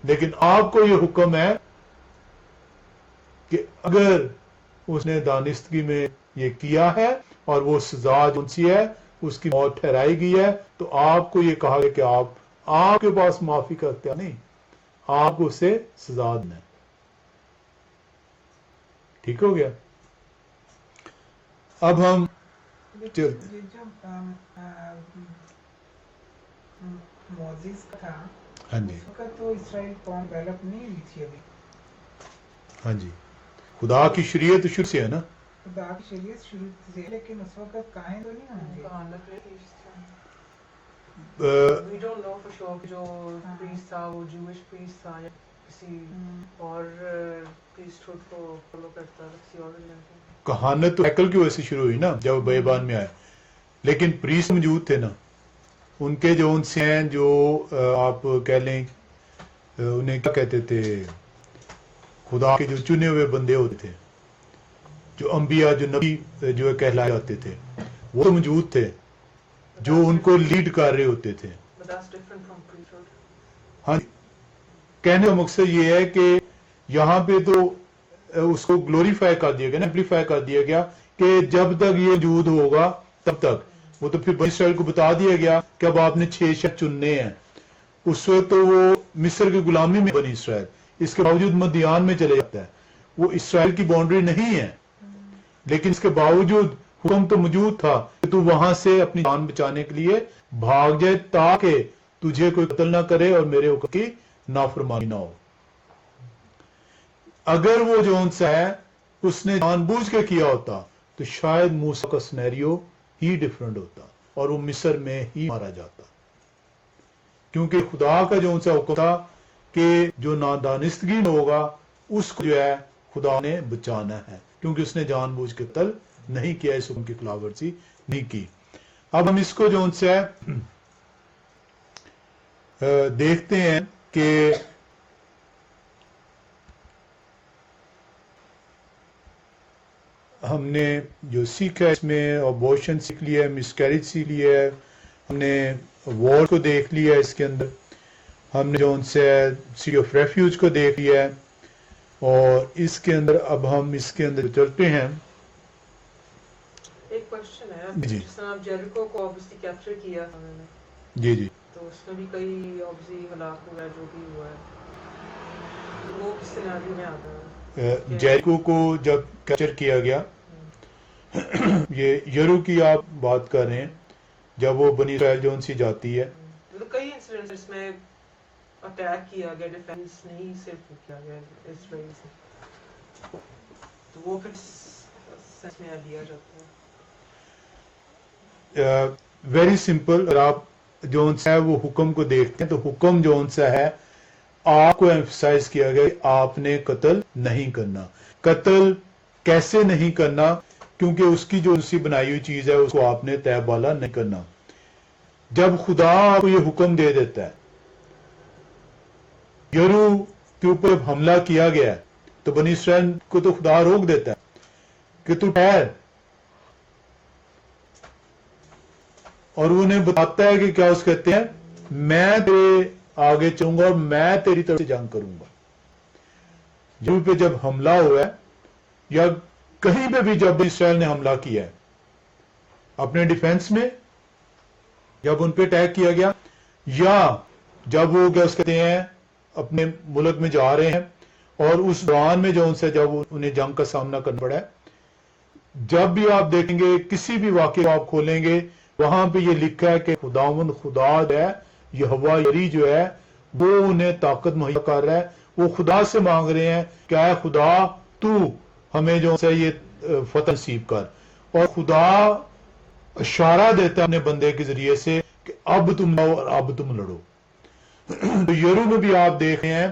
لیکن آپ کو یہ حکم ہے کہ اگر اس نے دانستگی میں یہ کیا ہے اور وہ سزا جو سی ہے اس کی موت ٹھہرائی گئی ہے تو آپ کو یہ کہا گیا کہ آپ کے پاس معافی کا اختیار نہیں آپ کو اسے سزا دینا ہے. ٹھیک ہو گیا. اب ہم چلتے یہ جو موزیس کا تھا ہاں جی اس وقت تو اسرائیل قوم ڈیولپ نہیں ہوئی تھی ابھی ہاں جی خدا کی شریعت شروع سے ہے نا خدا کی شریعت شروع سے لیکن اس وقت کاہن تو نہیں ہوں گے We don't know for sure کہ جو priest تھا وہ Jewish priest تھا یا کسی اور priesthood کو follow کرتا کسی اور religion کو. کہانت تو ہیکل کی وجہ سے شروع ہوئی نا جب بیابان میں آئے, لیکن پریس موجود تھے نا, ان کے جو ان سے ہیں جو آپ کہہ لیں انہیں کیا کہتے تھے, خدا کے جو چنے ہوئے بندے ہوتے تھے, جو انبیاء جو نبی جو کہلائے جاتے تھے, وہ تو موجود تھے جو ان کو لیڈ کر رہے ہوتے تھے. But that's different from priesthood. ہاں, کہنے کا مقصد یہ ہے کہ یہاں پہ تو اس کو گلوریفائی کر دیا گیا نا, ایمپلیفائی کر دیا گیا کہ جب تک یہ وجود ہوگا تب تک. وہ تو پھر بنی اسرائیل کو بتا دیا گیا کہ اب آپ نے 6 شہر چننے ہیں. اس وقت تو وہ مصر کی غلامی میں بنی اسرائیل, اس کے باوجود مدیان میں چلے جاتا ہے. وہ اسرائیل کی باؤنڈری نہیں ہے, لیکن اس کے باوجود حکم تو موجود تھا کہ تو وہاں سے اپنی جان بچانے کے لیے بھاگ جائے تاکہ تجھے کوئی قتل نہ کرے اور میرے حکم کی نافرمانی نہ ہو. اگر وہ جو ان سے ہے اس نے جان بوجھ کے کیا ہوتا تو شاید موسیٰ کا سینیریو ہی ڈیفرنٹ ہوتا اور وہ مصر میں ہی مارا جاتا, کیونکہ خدا کا جو ان سے حکم تھا کہ جو نادانستگی میں ہوگا اس کو جو ہے خدا نے بچانا ہے, کیونکہ اس نے جان بوجھ کے قتل نہیں کیا, اس حکم کی خلاف ورزی نہیں کی. اب ہم اس کو جو ان سے دیکھتے ہیں کہ ہم نے جو سیکھا اس میں ابورشن سیکھ لیا ہے, مسکیریج سیکھ لیا ہے, ہم نے وار کو دیکھ لیا ہے, اس کے اندر ہم نے جو ان سے سٹی آف ریفیوج کو دیکھ لیا ہے, اور اس کے اندر اب ہم اس کے اندر چلتے ہیں. ایک کوشچن ہے, جی. جس طرح آپ جیریکو کو obviously کیپچر کیا تھا میں نے, جی جی, تو اس میں بھی کئی obviously ہلاک ہوا ہے جو بھی ہوا ہے, تو وہ کس سیناریو میں آتا ہے؟ جیریکو کو جب کیپچر کیا گیا, یہ یرو کی آپ بات کر رہے ہیں, جب وہ بنی اسرائیل جو ان سی جاتی ہے, تو کئی انسیڈنٹس میں اٹیک کیا گیا, ڈیفینس نہیں صرف کیا گیا اسرائیل سے, تو وہ پھر سینس میں لیا جاتا ہے. Very simple. اگر آپ جو ان سے ہے وہ حکم کو دیکھتے ہیں تو حکم جو ان سے ہے آپ کو ایمفسائز کیا گیا کہ آپ نے قتل نہیں کرنا. قتل کیسے نہیں کرنا؟ کیونکہ اس کی جو اسی بنائی ہوئی چیز ہے اس کو آپ نے تہ بالا نہیں کرنا. جب خدا آپ کو یہ حکم دے دیتا ہے, یرو کے اوپر حملہ کیا گیا ہے, تو بنی اسرائیل کو تو خدا روک دیتا ہے کہ تو ٹھہر, اور انہیں بتاتا ہے کہ کیا اس کہتے ہیں, میں تیرے آگے چلوں گا اور میں تیری طرف سے جنگ کروں گا. یرو پہ جب حملہ ہوا ہے یا کہیں پہ بھی جب اسرائیل نے حملہ کیا ہے اپنے ڈیفنس میں, جب ان پہ اٹیک کیا گیا, یا جب وہ کیا کہتے ہیں اپنے ملک میں جا رہے ہیں اور اس دوران میں جو ان سے جب انہیں جنگ کا سامنا کرنا پڑا ہے, جب بھی آپ دیکھیں گے کسی بھی واقعے کو آپ کھولیں گے وہاں پہ یہ لکھا ہے کہ خداوند خدا جو ہے, یہوہ یری جو ہے, وہ انہیں طاقت مہیا کر رہا ہے. وہ خدا سے مانگ رہے ہیں کہ اے خدا تو ہمیں جو ہے یہ فتح نصیب کر, اور خدا اشارہ دیتا ہے اپنے بندے کے ذریعے سے کہ اب تم لڑو اور اب تم لڑو. تو یرو میں بھی آپ دیکھ رہے ہیں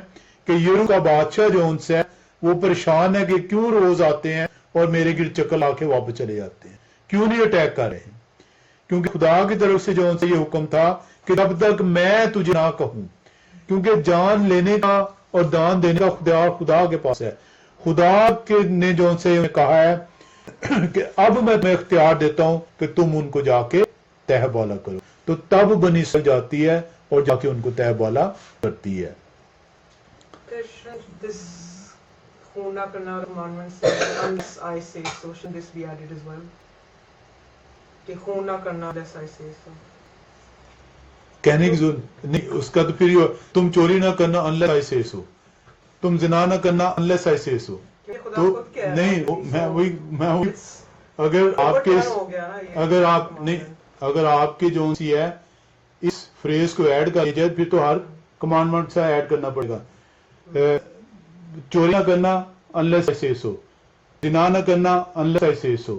کہ یرو کا بادشاہ جو ان سے ہے وہ پریشان ہے کہ کیوں روز آتے ہیں اور میرے گرد چکر لا کے واپس چلے جاتے ہیں, کیوں نہیں اٹیک کر رہے ہیں؟ کیونکہ خدا کی طرف سے جو ان سے یہ حکم تھا کہ جب تک میں تجھے نہ کہوں, کیونکہ جان لینے کا اور دان دینے کا خدا کے پاس ہے. خدا کے نے جو ان سے کہا ہے کہ اب میں تمہیں اختیار دیتا ہوں کہ تم ان کو جا کے تہ بالا کرو, تو تب بنی اسرائیل جاتی ہے اور جا کے ان کو تہ بالا کرتی ہے. This خون نہ کرنا commandment سے unless I say so, should this be added as well? کہ خون نہ کرنا unless I say so. کہنے کی ضرورت نہیں, اس کا تو پھر یہ تم چوری نہ کرنا unless I say so, تم زنا نہ کرنا unless I say so. تو نہیں, میں وہی اگر آپ کے اگر آپ کے جو سی ہے اس فریز کو ایڈ کر جائے پھر تو ہر کمانڈمنٹ سے ایڈ کرنا پڑے گا. چوری نہ کرنا unless I say so, زنا نہ کرنا unless I say so,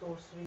sorcery.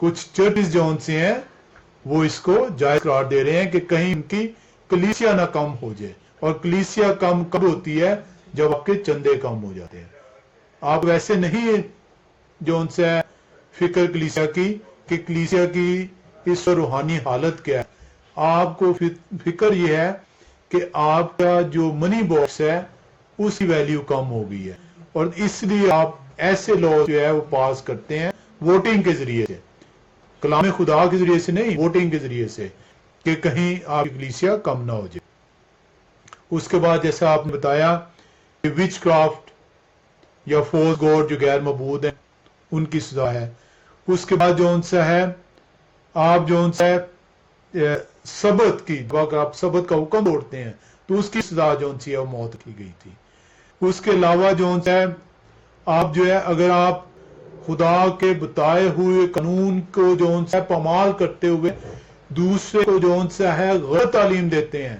کچھ چرچز جو ان سے ہیں وہ اس کو جائز قرار دے رہے ہیں کہ کہیں ان کی کلیسیا نہ کم ہو جائے. اور کلیسیا کم کب ہوتی ہے؟ جب آپ کے چندے کم ہو جاتے ہیں. آپ ویسے نہیں جو ان سے فکر کلیسیا کی کہ کلیسیا کی اس روحانی حالت کیا ہے. آپ کو فکر یہ ہے کہ آپ کا جو منی باکس ہے اس کی ویلیو کم ہو گئی ہے، اور اس لیے آپ ایسے لا جو ہے وہ پاس کرتے ہیں ووٹنگ کے ذریعے سے، کلام خدا کے ذریعے سے نہیں، ووٹنگ کے ذریعے سے، کہ کہیں آپ کی کلیسیا کم نہ ہو جائے. اس کے بعد جیسا آپ نے بتایا کہ وچ کرافٹ یا فالس گاڈ جو غیر معبود ہیں ان کی سزا ہے. اس کے بعد جو ان سے ہے آپ جو ان سے سبت کی، اگر آپ سبت کا حکم توڑتے ہیں تو اس کی سزا جو ان سے وہ موت کی گئی تھی. اس کے علاوہ جو ان سے آپ جو ہے اگر آپ خدا کے بتائے ہوئے قانون کو جو ان سے پامال کرتے ہوئے دوسرے کو جو ان سے ہے غلط تعلیم دیتے ہیں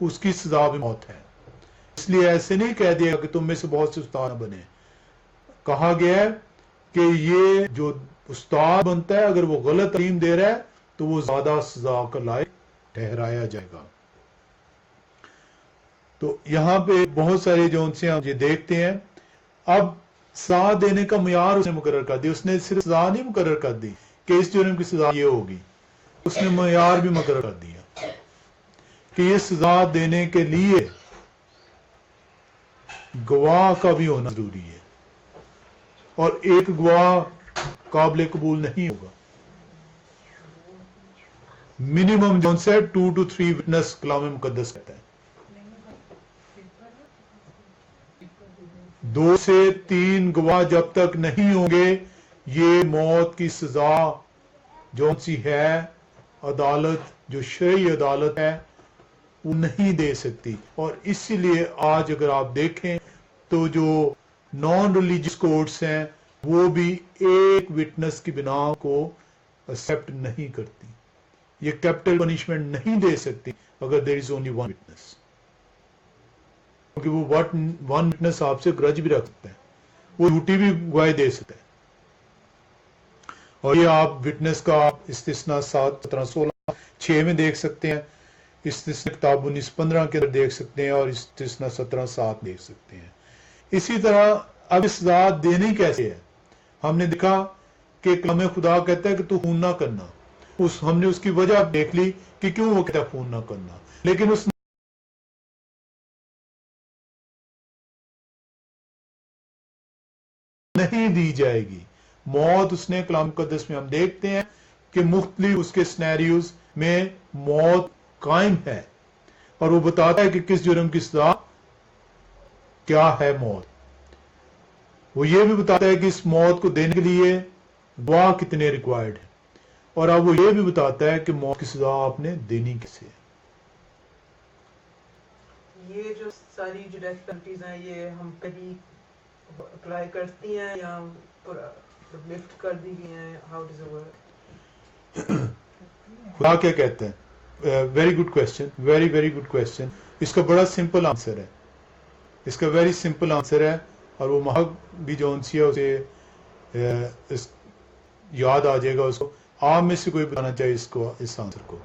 اس کی سزا بھی موت ہے. اس لیے ایسے نہیں کہہ دیا کہ تم میں سے بہت سے استاد بنے. کہا گیا ہے کہ یہ جو استاد بنتا ہے اگر وہ غلط تعلیم دے رہا ہے تو وہ زیادہ سزا کا لائق ٹھہرایا جائے گا. تو یہاں پہ بہت سارے جو ان سے ہم یہ دیکھتے ہیں. اب سزا دینے کا معیار اس نے مقرر کر دی. اس نے صرف سزا نہیں مقرر کر دی کہ اس جرم کی سزا یہ ہوگی، اس نے معیار بھی مقرر کر دیا کہ یہ سزا دینے کے لیے گواہ کا بھی ہونا ضروری ہے، اور ایک گواہ قابل قبول نہیں ہوگا. منیمم جو سے 2 to 3 وٹنس کلام مقدس کہتا ہے. 2 سے 3 گواہ جب تک نہیں ہوں گے یہ موت کی سزا جو سی ہے عدالت جو شرعی عدالت ہے وہ نہیں دے سکتی. اور اسی لیے آج اگر آپ دیکھیں تو جو نان ریلیجس کورٹس ہیں وہ بھی ایک وٹنس کی بنا کو ایکسپٹ نہیں کرتی. یہ کیپٹل پنشمنٹ نہیں دے سکتی اگر دیر از اونلی ون وٹنس، کیونکہ وہ ون وٹنس آپ سے گرج بھی رکھ سکتا ہے، وہ جھوٹی بھی گواہی دے سکتا ہے. اور یہ آپ وٹنس کا استثناء 7 17 16 6 میں دیکھ سکتے ہیں، استثناء کتاب 19-15 کے اندر دیکھ سکتے ہیں، اور استثناء 17-7 دیکھ سکتے ہیں. اسی طرح اب سزا دینی کیسے ہے؟ ہم نے دیکھا کہ کلام خدا کہتا ہے کہ تو خون نہ کرنا. ہم نے اس کی وجہ دیکھ لی کہ کیوں وہ کہتا ہے خون نہ کرنا، لیکن اس نہیں دی جائے گی موت. اس نے کلام مقدس میں ہم دیکھتے ہیں کہ مختلف اس کے سینیریوز میں موت قائم ہے، اور وہ بتاتا ہے کہ کس جرم کی سزا کیا ہے موت. وہ یہ بھی بتاتا ہے کہ اس موت کو دینے کے لیے گواہ کتنے ریکوائرڈ ہیں، اور اب وہ یہ بھی بتاتا ہے کہ موت کی سزا آپ نے دینی کیسے ہے. یہ جو ساری جو ڈیتھ پینلٹیز ہیں یہ ہم کبھی اپلائی کرتی ہیں یا لفٹ کر دی گئی ہیں؟ How does it work? خدا کیا کہتے ہیں؟ Very good question, very very good question. اس کا بڑا سمپل آنسر ہے، اس کا ویری سمپل آنسر ہے، اور وہ محق بھی جو انسی ہے اسے یاد آ جائے گا اس کو. آپ میں سے کوئی بتانا چاہیے اس کو، اس آنسر کو؟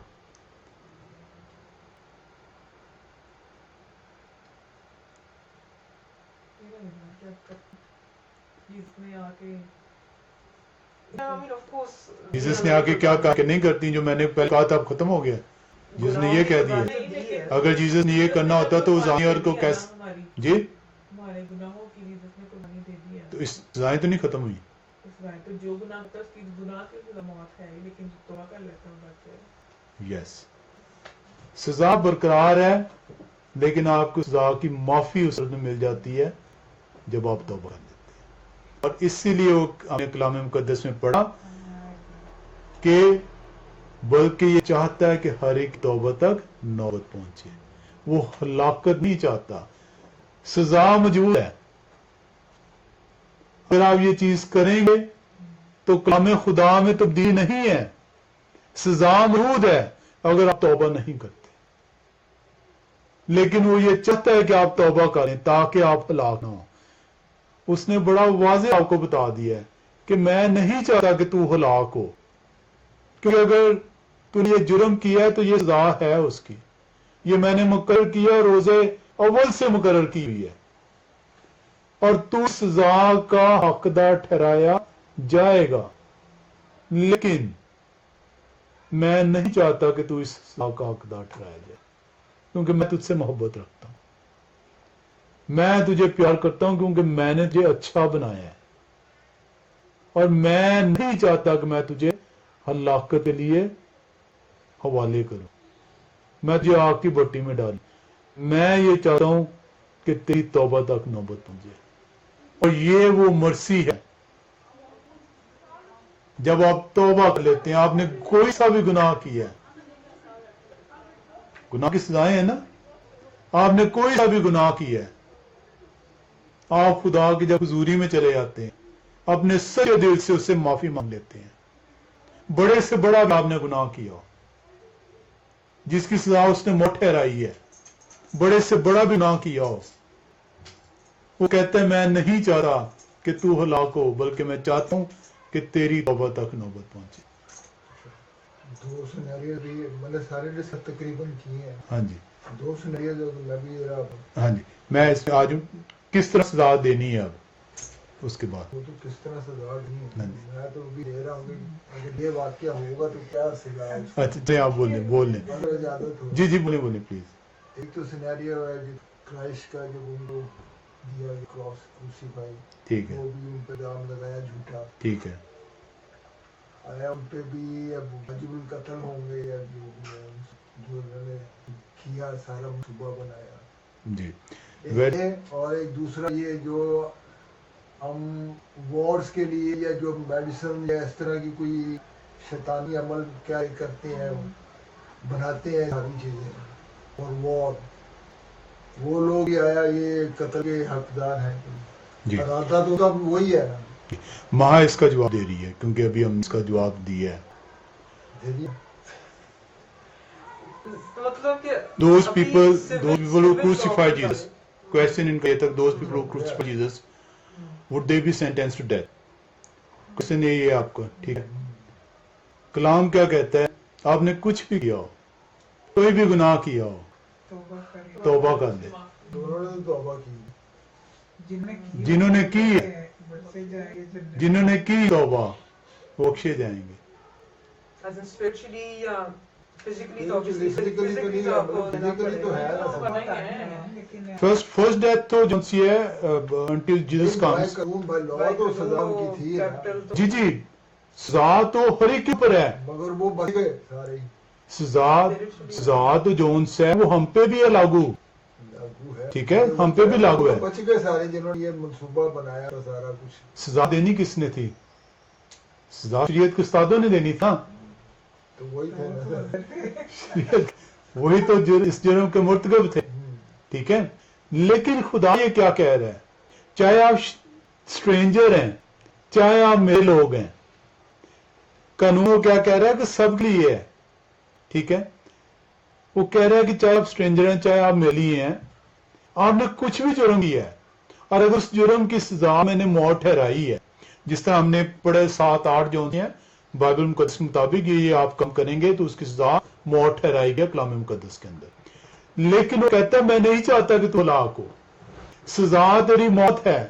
جیسس نے آ کے کیا کہا کہ نہیں کرتی جو میں نے پہلے کہا تھا اب ختم ہو گیا. جس نے یہ کہہ دیا اگر جیسس نے یہ کرنا ہوتا تو زانی اور کو کیسے جی ہمارے گناہوں کی جس نے قربانی دے دی ہے تو اس زائیں تو نہیں ختم ہوئی. تو جو گناہ ہوتا ہے اس کی گناہ کی سزا موت ہے، لیکن توبہ کر لیتا ہوں بچ جائے. یس، سزا برقرار ہے لیکن آپ کو سزا کی معافی اس وقت میں مل جاتی ہے جب آپ توبہ کر لیتے ہیں. اور اسی لیے وہ ہم نے کلام مقدس میں پڑھا کہ بلکہ یہ چاہتا ہے کہ ہر ایک توبہ تک نوبت پہنچے. وہ ہلاکت نہیں چاہتا، سزا موجود ہے. اگر آپ یہ چیز کریں گے تو کلام خدا میں تبدیلی نہیں ہے، سزا موجود ہے اگر آپ توبہ نہیں کرتے. لیکن وہ یہ چاہتا ہے کہ آپ توبہ کریں تاکہ آپ ہلاک نہ ہو. اس نے بڑا واضح آپ کو بتا دیا ہے کہ میں نہیں چاہتا کہ تو ہلاک ہو، کیونکہ اگر تو نے یہ جرم کیا ہے تو یہ سزا ہے اس کی. یہ میں نے مقرر کیا روزے اول سے مقرر کی ہوئی ہے اور تو سزا کا حقدار ٹھہرایا جائے گا. لیکن میں نہیں چاہتا کہ تو اس سزا کا حقدار ٹھہرایا جائے کیونکہ میں تجھ سے محبت رکھتا ہوں. میں تجھے پیار کرتا ہوں کیونکہ میں نے تجھے اچھا بنایا ہے اور میں نہیں چاہتا کہ میں تجھے ہلاکت کے لیے حوالے کروں. میں تجھے آگ کی بھٹی میں ڈالوں. میں یہ چاہتا ہوں کہ تیری توبہ تک نوبت پہنچے. اور یہ وہ مرسی ہے جب آپ توبہ کر لیتے ہیں. آپ نے کوئی سا بھی گناہ کیا ہے, گناہ کی سزائیں ہیں نا, آپ نے کوئی سا بھی گناہ کیا ہے, آپ خدا کی جب حضوری میں چلے جاتے ہیں اپنے سچے دل سے اس سے معافی مانگ لیتے ہیں. بڑے سے بڑا بھی آپ نے گناہ کیا ہو جس کی سزا اس نے موت ٹھہرائی ہے, بڑے سے بڑا بھی گناہ کیا ہو, وہ کہتا ہے میں نہیں چاہتا کہ تو ہلاک ہو بلکہ میں چاہتا ہوں کہ تیری توبہ تک نوبت پہنچے. دو سینیریو بھی میں نے سارے لسٹ تقریباً کیے ہیں. ہاں جی, دو سینیریو جو میں بھی ذرا ہاں جی, میں اس آج کس طرح سزا دینی ہے اب اس کے بعد. وہ تو کس طرح سزا نہیں ہاں ہے, جی. میں تو بھی دے رہا ہوں کہ اگر یہ واقعہ ہوگا تو کیا سزا ہے. اچھا آپ بول لیں. اگر اجازت ہو. جی بولیں پلیز. ایک تو سینیریو ہے جو کرائسٹ کا جو ان کو دیا کراس کروسیفائی, ٹھیک ہے, وہ بھی ان پہ الزام لگایا جھوٹا, ٹھیک ہے, آیا ان پہ بھی اب واجب القتل ہوں گے یا جو بھی ہے, جو انہوں نے کیا سارا منصوبہ بنایا. جی. ایک اور ایک دوسرا یہ جو ہم وارز کے لیے یا جو میڈیسن یا اس طرح کی کوئی شیطانی عمل کیا کرتے ہیں, بناتے ہیں ساری چیزیں, اور وار وہ لوگ ہی آیا یہ قتل کے حقدار ہیں. جی, ارادہ تو سب وہی ہے نا. ماں اس کا جواب دے رہی ہے کیونکہ ابھی ہم اس کا جواب دیا ہے. مطلب کہ Those people who crucified Jesus, question in یہ تک, those people who crucified Jesus, would they be sentenced to death? question یہی ہے آپ کا, ٹھیک ہے. کلام کیا کہتا ہے, آپ نے کچھ بھی کیا ہو, کوئی بھی گناہ کیا ہو, توبہ کر دے. دونوں نے توبہ کی, جنہوں نے کی ہے, جنہوں نے کی توبہ وہ بخشے جائیں گے. as in spiritually یا physically تو obviously فزیکلی تو نہیں ہے, فزیکلی تو ہے نا. فرسٹ ڈیتھ تو جو سی ہے until Jesus comes. By law تو سزا ان کی تھی نا. جی سزا تو ہر ایک کے اوپر ہے, مگر وہ بچ گئے سارے. سزا تو جو ان سے ہے وہ ہم پہ بھی ہے لاگو, ٹھیک ہے, ہم پہ بھی لاگو ہے. بچ گئے سارے جنہوں نے یہ منصوبہ بنایا تھا سارا کچھ. سزا دینی کس نے تھی؟ سزا شریعت کے استادوں نے دینی تھا. تو وہی تھے نا, وہی تو اس جرم کے مرتکب تھے, ٹھیک ہے. لیکن خدا یہ کیا کہہ رہا ہے, چاہے آپ اسٹرینجر ہیں چاہے آپ میرے لوگ ہیں, قانون کیا کہہ رہا ہے کہ سب کے لیے ہے, ٹھیک ہے. وہ کہہ رہا ہے کہ چاہے آپ اسٹرینجر ہیں چاہے آپ میرے لیے ہیں, آپ نے کچھ بھی جرم کیا ہے اور اگر اس جرم کی سزا میں نے موت ٹھہرائی ہے, جس طرح ہم نے پڑھے 7-8 جو ہیں بائبل مقدس کے مطابق یہ آپ کم کریں گے تو اس کی سزا موت ٹھہرائی گیا کلام مقدس کے اندر. لیکن وہ کہتا ہے میں نہیں چاہتا کہ تو ہلاک ہو, سزا تیری موت ہے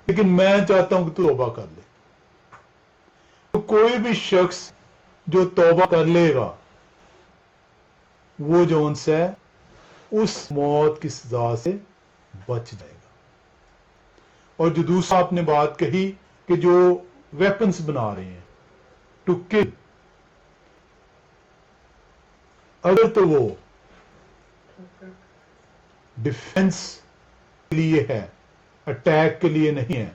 لیکن میں چاہتا ہوں کہ تو توبہ کر لے. تو کوئی بھی شخص جو توبہ کر لے گا وہ جو ان سے اس موت کی سزا سے بچ جائے گا. اور جو دوسرا آپ نے بات کہی کہ جو ویپنز بنا رہے ہیں ٹو کل, اگر تو وہ ڈیفنس کے لیے ہے, اٹیک کے لیے نہیں ہے,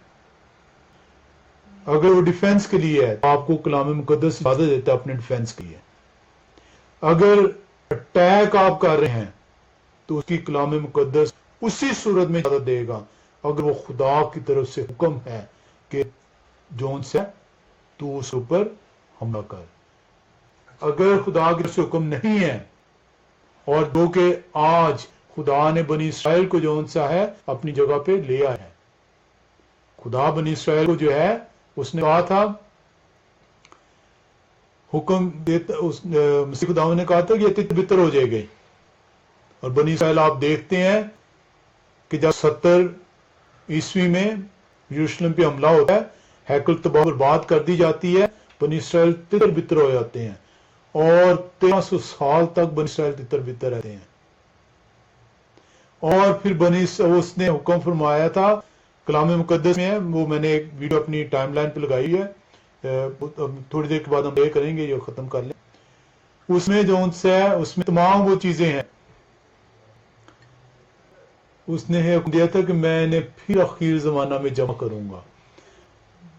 اگر وہ ڈیفنس کے لیے ہے تو آپ کو کلام مقدس اجازت دیتا ہے اپنے ڈیفنس کے لیے. اگر اٹیک آپ کر رہے ہیں تو اس کی کلام مقدس اسی صورت میں اجازت دے گا اگر وہ خدا کی طرف سے حکم ہے کہ جون سے تو اس اوپر حملہ کر. اگر خدا کی طرف سے حکم نہیں ہے, اور دو کہ آج خدا نے بنی اسرائیل کو جو سا ہے اپنی جگہ پہ لے آیا ہے. خدا بنی اسرائیل کو جو ہے اس نے کہا تھا حکم دیتا مسیح خدا نے کہا تھا کہ یہ تتر بتر ہو جائے گی. اور بنی اسرائیل آپ دیکھتے ہیں کہ جب 70 عیسوی میں یروشلم پہ حملہ ہوتا ہے, ہیکل تباہ برباد کر دی جاتی ہے, بنی اسرائیل تتر بتر ہو جاتے ہیں اور 1300 سال تک بنی اسرائیل تتر بتر رہتے ہیں. اور پھر اس نے حکم فرمایا تھا کلام مقدس میں ہے, وہ میں نے ایک ویڈیو اپنی ٹائم لائن پہ لگائی ہے, تھوڑی دیر کے بعد ہم یہ کریں گے, یہ ختم کر لیں. اس میں جو اس میں تمام وہ چیزیں ہیں. اس نے حکم دیا تھا کہ میں انہیں پھر اخیر زمانہ میں جمع کروں گا,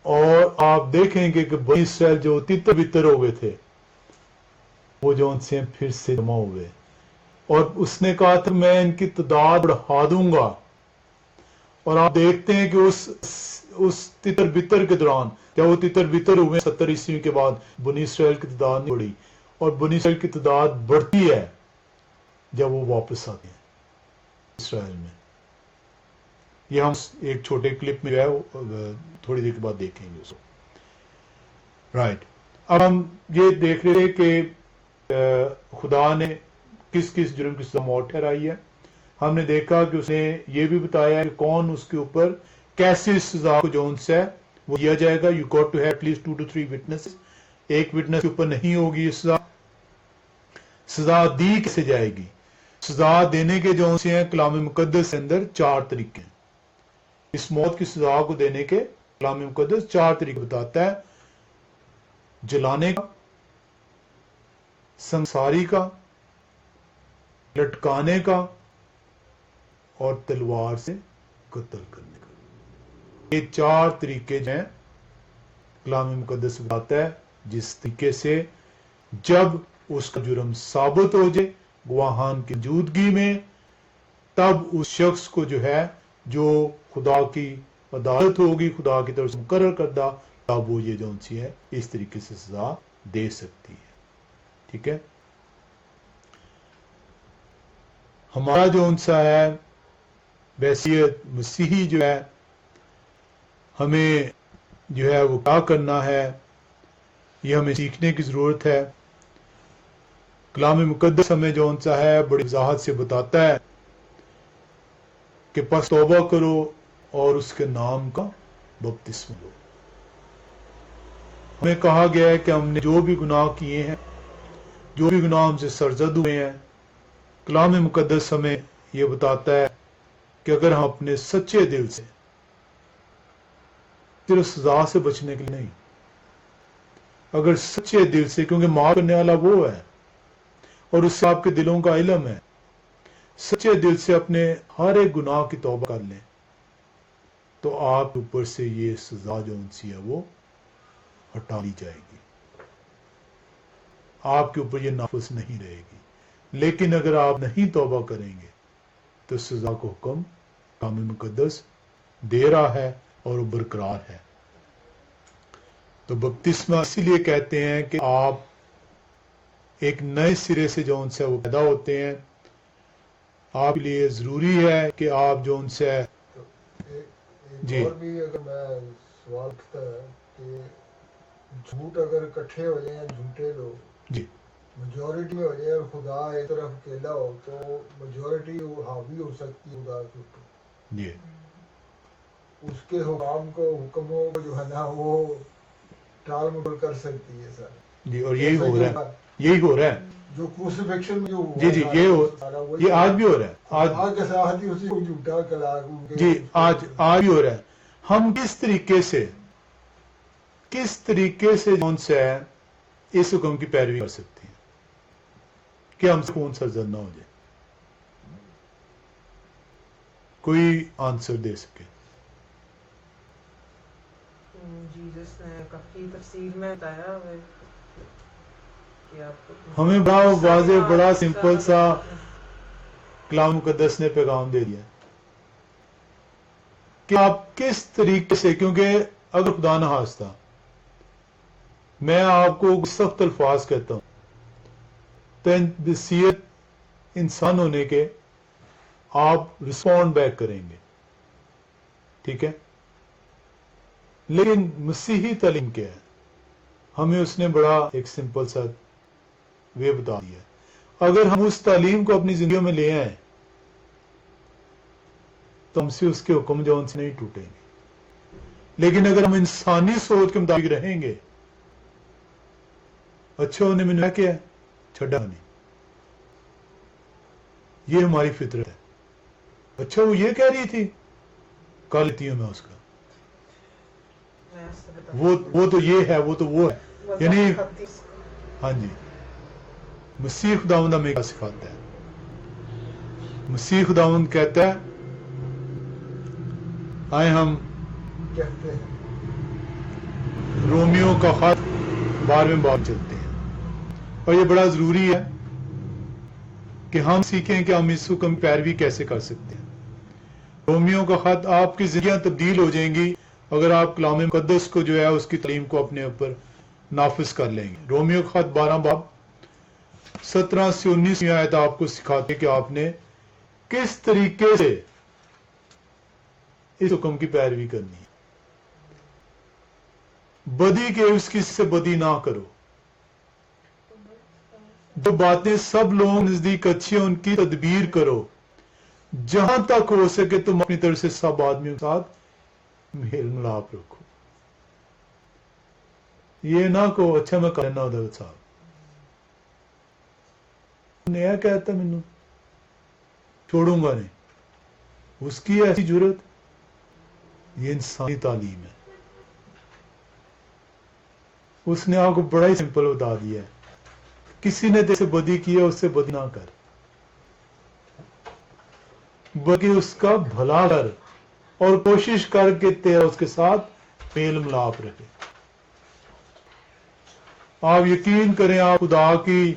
اور آپ دیکھیں گے کہ بنی اسرائیل جو تتر بتر ہو گئے تھے وہ جو پھر سے جمع ہوئے. اور اس نے کہا تھا میں ان کی تعداد بڑھا دوں گا. اور آپ دیکھتے ہیں کہ اس تتر بتر کے دوران جب وہ تتر بتر ہوئے 70 عیسوی کے بعد بنی اسرائیل کی تعداد نہیں بڑھی, اور بنی اسرائیل کی تعداد بڑھتی ہے جب وہ واپس آتے ہیں اسرائیل میں. یہ ہم ایک چھوٹے کلپ میں جو ہے تھوڑی دیر کے بعد دیکھیں گے اس کو. رائٹ, اب ہم یہ دیکھ رہے ہیں کہ خدا نے کس کس جرم کی سزا موت ٹھہرائی ہے. ہم نے دیکھا کہ اس نے یہ بھی بتایا کہ کون اس کے اوپر کیسے اس سزا کو جو ہے وہ دیا جائے گا. You got to have at least 2 to 3 witnesses. ایک وٹنس کے اوپر نہیں ہوگی یہ سزا. سزا دی کیسے جائے گی؟ سزا دینے کے جو ہیں کلام مقدس کے اندر 4 طریقے ہیں. اس موت کی سزا کو دینے کے کلام مقدس 4 طریقے بتاتا ہے: جلانے کا, سنساری کا, لٹکانے کا, اور تلوار سے قتل کرنے کا. یہ 4 طریقے جو ہیں کلام مقدس بتاتا ہے جس طریقے سے جب اس کا جرم ثابت ہو جائے گواہان کی موجودگی میں, تب اس شخص کو جو ہے جو خدا کی عدالت ہوگی, خدا کی طرف سے مقرر کردہ, تب وہ یہ جو ہے اس طریقے سے سزا دے سکتی ہے. ٹھیک ہے, ہمارا جو انسا ہے بحیثیت مسیحی جو ہے ہمیں جو ہے وہ کیا کرنا ہے, یہ ہمیں سیکھنے کی ضرورت ہے. کلام مقدس ہمیں جو انسا ہے بڑی وضاحت سے بتاتا ہے کہ پس توبہ کرو اور اس کے نام کا بپتسمہ لو. ہمیں کہا گیا ہے کہ ہم نے جو بھی گناہ کیے ہیں, جو بھی گناہ ہم سے سرزد ہوئے ہیں, کلام مقدس ہمیں یہ بتاتا ہے کہ اگر ہم اپنے سچے دل سے, صرف سزا سے بچنے کے لیے نہیں, اگر سچے دل سے, کیونکہ معاف کرنے والا وہ ہے اور اس سے آپ کے دلوں کا علم ہے, سچے دل سے اپنے ہر ایک گناہ کی توبہ کر لیں تو آپ کے اوپر سے یہ سزا جو انسی ہے وہ ہٹا لی جائے گی, آپ کے اوپر یہ نافذ نہیں رہے گی. لیکن اگر آپ نہیں توبہ کریں گے تو سزا کو حکم کلام مقدس دے رہا ہے اور وہ برقرار ہے. تو بپتسمہ اسی لیے کہتے ہیں کہ آپ ایک نئے سرے سے جو ان سے وہ پیدا ہوتے ہیں. آپ کے لیے ضروری ہے کہ آپ جو ان سے جی, اور بھی اگر میں سوال کرتا ہے کہ جھوٹ اگر اکٹھے ہو جائیں, جھوٹے لوگ جی میجورٹی میں ہو جائے اور خدا ایک طرف اکیلا ہو, تو میجورٹی حاوی ہو سکتی ہے خدا کے اوپر. جی, اس کے حکام کو, حکموں کو جو ہے نا وہ ٹال مٹول کر سکتی ہے سر. جی, اور یہی ہو رہا ہے, یہی ہو رہا ہے جو کروسیفکشن میں جو ہوا, جی جی یہ آج بھی ہو رہا ہے, آج کے ساتھ ہی اسی کو جھوٹا کلا جی آج بھی ہو رہا ہے. ہم کس طریقے سے جون سے ہے اس حکم کی پیروی کر سکتے ہیں کہ ہم سے خون سرزد نہ ہو جائے؟ کوئی آنسر دے سکے؟ جی, جس نے کافی تفصیل میں بتایا ہے کہ آپ ہمیں بڑا واضح, بڑا سمپل سا کلام مقدس نے پیغام دے دیا کہ آپ کس طریقے سے, کیونکہ اگر خدا نہ خواستہ میں آپ کو سخت الفاظ کہتا ہوں تو بحیثیت انسان ہونے کے آپ رسپونڈ بیک کریں گے, ٹھیک ہے. لیکن مسیحی تعلیم کیا ہے؟ ہمیں اس نے بڑا ایک سمپل سا وے بتا دیا. اگر ہم اس تعلیم کو اپنی زندگیوں میں لے آئیں تو ہم سے اس کے حکم جو ان سے نہیں ٹوٹیں گے. لیکن اگر ہم انسانی سوچ کے مطابق رہیں گے، اچھا انہیں میں نے کیا چھڈا نہیں، یہ ہماری فطرت ہے. اچھا وہ یہ کہہ رہی تھی، کہہ لیتی ہوں میں اس کا، وہ تو یہ ہے، وہ تو وہ ہے. یعنی ہاں جی، مسیح خداوند ہمیں کیا سکھاتا ہے؟ مسیح خداوند کہتا ہے آئے ہم کہتے ہیں رومیو کا خط 12ویں باب چلتے ہیں. اور یہ بڑا ضروری ہے کہ ہم سیکھیں کہ ہم اس حکم کی پیروی کیسے کر سکتے ہیں. رومیو کا خط، آپ کی زندگیاں تبدیل ہو جائیں گی اگر آپ کلام مقدس کو جو ہے اس کی تعلیم کو اپنے اوپر نافذ کر لیں گے. رومیو کا خط 12 باب 17 سے 19 آیت آپ کو سکھاتے کہ آپ نے کس طریقے سے اس حکم کی پیروی کرنی ہے. بدی کے اس کسی سے بدی نہ کرو. جو باتیں سب لوگوں نزدیک اچھی ہیں ان کی تدبیر کرو. جہاں تک ہو سکے تم اپنی طرف سے سب آدمیوں کے ساتھ میل ملاپ رکھو. یہ نہ کہو اچھا میں کرنا ہوتا صاحب نیا کہتا مینوں چھوڑوں گا نہیں. اس کی ایسی جرت، یہ انسانی تعلیم ہے. اس نے آپ کو بڑا ہی سمپل بتا دیا ہے، کسی نے تیرے سے بدی کیا اس سے بدی نہ کر، بلکہ اس کا بھلا کر اور کوشش کر کے تیرا اس کے ساتھ میل ملاپ رکھے. آپ یقین کریں، آپ خدا کی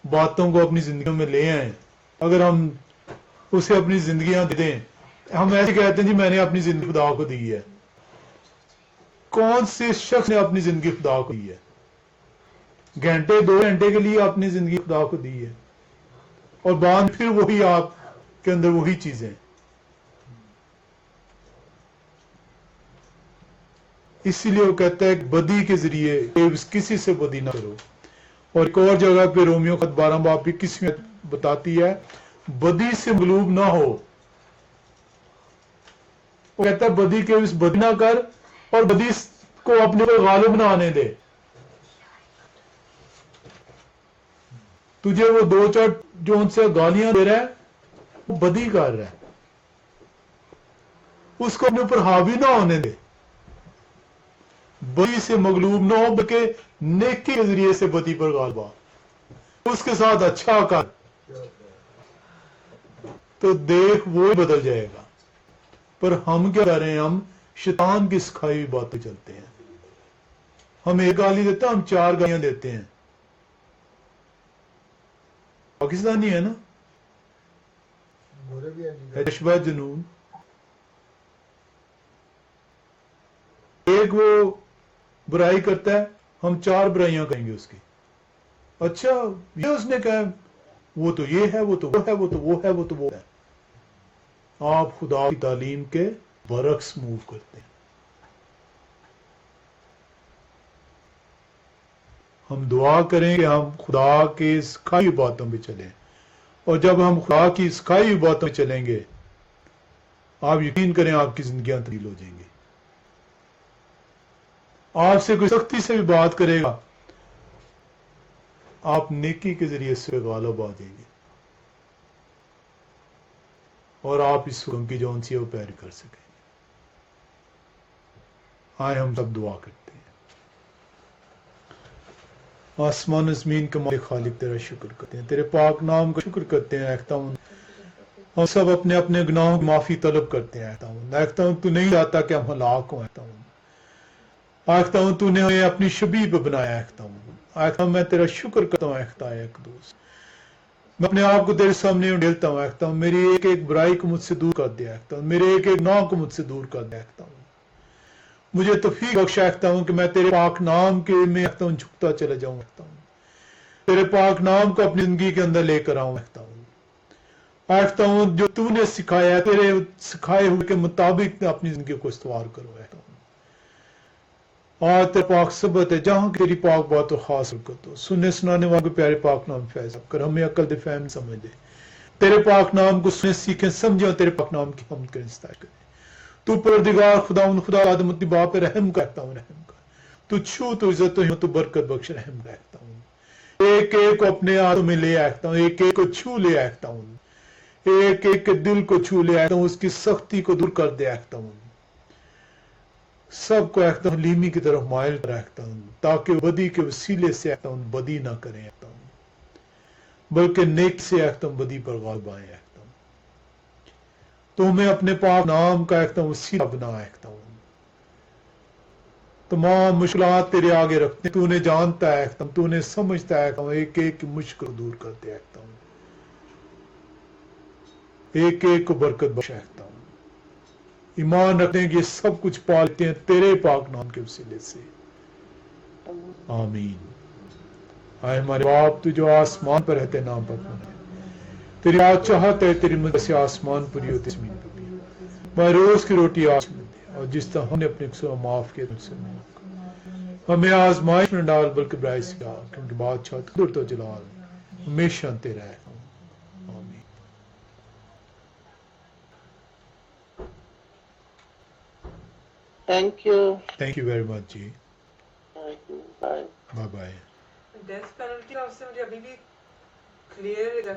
باتوں کو اپنی زندگیوں میں لے آئیں. اگر ہم اسے اپنی زندگیاں دے دیں، ہم ایسے کہتے ہیں جی میں نے اپنی زندگی خدا کو دی ہے. کون سے شخص نے اپنی زندگی خدا کو دی ہے؟ گھنٹے 2 گھنٹے کے لیے اپنی زندگی خدا کو دی ہے، اور بعد پھر وہی آپ کے اندر وہی چیزیں. اسی لیے وہ کہتا ہے کہ بدی کے ذریعے کسی سے بدی نہ کرو. اور ایک اور جگہ پہ رومیو خط 12 باب بھی کس میں بتاتی ہے بدی سے مغلوب نہ ہو. وہ کہتا ہے بدی کے اس بدی نہ کر اور بدی کو اپنے پر غالب نہ آنے دے. تجھے وہ 2-4 جو ان سے گالیاں دے رہا ہے وہ بدی کر رہا ہے، اس کو اپنے اوپر حاوی نہ ہونے دے. بدی سے مغلوب نہ ہو بلکہ نیکی کے ذریعے سے بدی پر غالب آ. اس کے ساتھ اچھا کر تو دیکھ وہ بدل جائے گا. پر ہم کیا کر رہے ہیں؟ ہم شیطان کی سکھائی ہوئی باتیں چلتے ہیں. ہم ایک گالی دیتے ہیں، ہم 4 گالیاں دیتے ہیں. پاکستانی ہے نا، برے بھی ہیں. اشبہ جنون. ایک وہ برائی کرتا ہے، ہم 4 برائیاں کہیں گے اس کی. اچھا یہ اس نے کہا وہ تو یہ ہے، وہ تو وہ ہے، وہ تو وہ ہے، وہ تو وہ ہے. آپ خدا کی تعلیم کے برعکس موو کرتے ہیں. ہم دعا کریں کہ ہم خدا کے سکھائی باتوں پہ چلیں، اور جب ہم خدا کی سکھائی باتوں پہ چلیں گے آپ یقین کریں آپ کی زندگیاں تبدیل ہو جائیں گی. آپ سے کوئی سختی سے بھی بات کرے گا، آپ نیکی کے ذریعے سے غالب آ جائیں گے، اور آپ اس حکم کی جو انسی ہے وہ پیروی کر سکیں. آئے ہم سب دعا کرتے ہیں. آسمان و زمین کے مالک خالق تیرا شکر کرتے ہیں، تیرے پاک نام کا شکر کرتے ہیں. ہم سب اپنے اپنے گناہوں کی معافی طلب کرتے ہیں. تو نہیں چاہتا کہ ہم ہلاک ہوں. تو نے ہمیں اپنی شبیہ پہ بنایا. میں تیرا شکر کرتا ہوں. میں اپنے آپ کو تیرے سامنے ڈھیلتا ہوں. میری ایک ایک برائی کو مجھ سے دور کر دیا. میرے ایک ایک گناہ کو مجھ سے دور کر دیا. مجھے توفیق بخشا کہ میں تیرے پاک نام کے میں جھکتا چلا جاؤں. تیرے پاک نام کو اپنی زندگی کے اندر لے کر آؤں. جو تو نے سکھایا تیرے سکھائے ہوئے کے مطابق اپنی زندگی کو استوار کرو. آج تیرے پاک سبت ہے جہاں کی تیری پاک بات و خاص برکت ہو. سننے سنانے والوں کو پیارے پاک نام فیض کر, ہمیں عقل دے فہم سمجھ دے. تیرے پاک نام کو سنے سیکھیں سمجھیں اور تیرے پاک نام کی حمد کریں ستائش کریں. تو پروردگار خدا آدم اپنی باپ پہ رحم کرتا ہوں, رحم کر. تو چھو تو عزت و ہمت و برکت بخش, رحم رہتا ہوں. ایک ایک کو اپنے ہاتھوں میں لے آتا ہوں, ایک ایک کو چھو لے آتا ہوں, ایک ایک کے دل کو چھو لے آتا ہوں, اس کی سختی کو دور کر دے آتا ہوں. سب کو آتا ہوں لیمی کی طرف مائل رکھتا ہوں, تاکہ بدی کے وسیلے سے آتا ہوں بدی نہ کریں آتا ہوں, بلکہ نیک سے آتا ہوں بدی پر غالب آئیں آتا ہوں. تو میں اپنے پاک نام کا آتا ہوں وسیلہ بنا آتا ہوں. تمام مشکلات تیرے آگے رکھتے ہیں, تو نے جانتا ہے آتا ہوں, تو نے سمجھتا ہے آتا ہوں, ایک ایک کی مشکل دور کرتے آتا ہوں, ایک ایک کو برکت بخشتا ہوں. ایمان رکھتے ہیں کہ یہ سب کچھ پالتے ہیں تیرے پاک نام کے وسیلے سے. آمین. آئے ہمارے باپ تو جو آسمان پر رہتے نام پر ہونا ہے, تیری آج چاہت ہے تیری مدد سے آسمان پوری ہوتی زمین پر بھی. میں روز کی روٹی آج میں دے, اور جس طرح ہم نے اپنے قصور معاف کیا مجھ سے معاف کر. ہمیں آزمائش میں ڈال بلکہ برائی سے ڈال, کیونکہ بادشاہ قدرت و جلال ہمیشہ تیرا ہے. آمین. Thank you. Thank you very much جی. Thank you. Bye. Bye bye. Death penalty آپ سے مجھے ابھی بھی کلیئر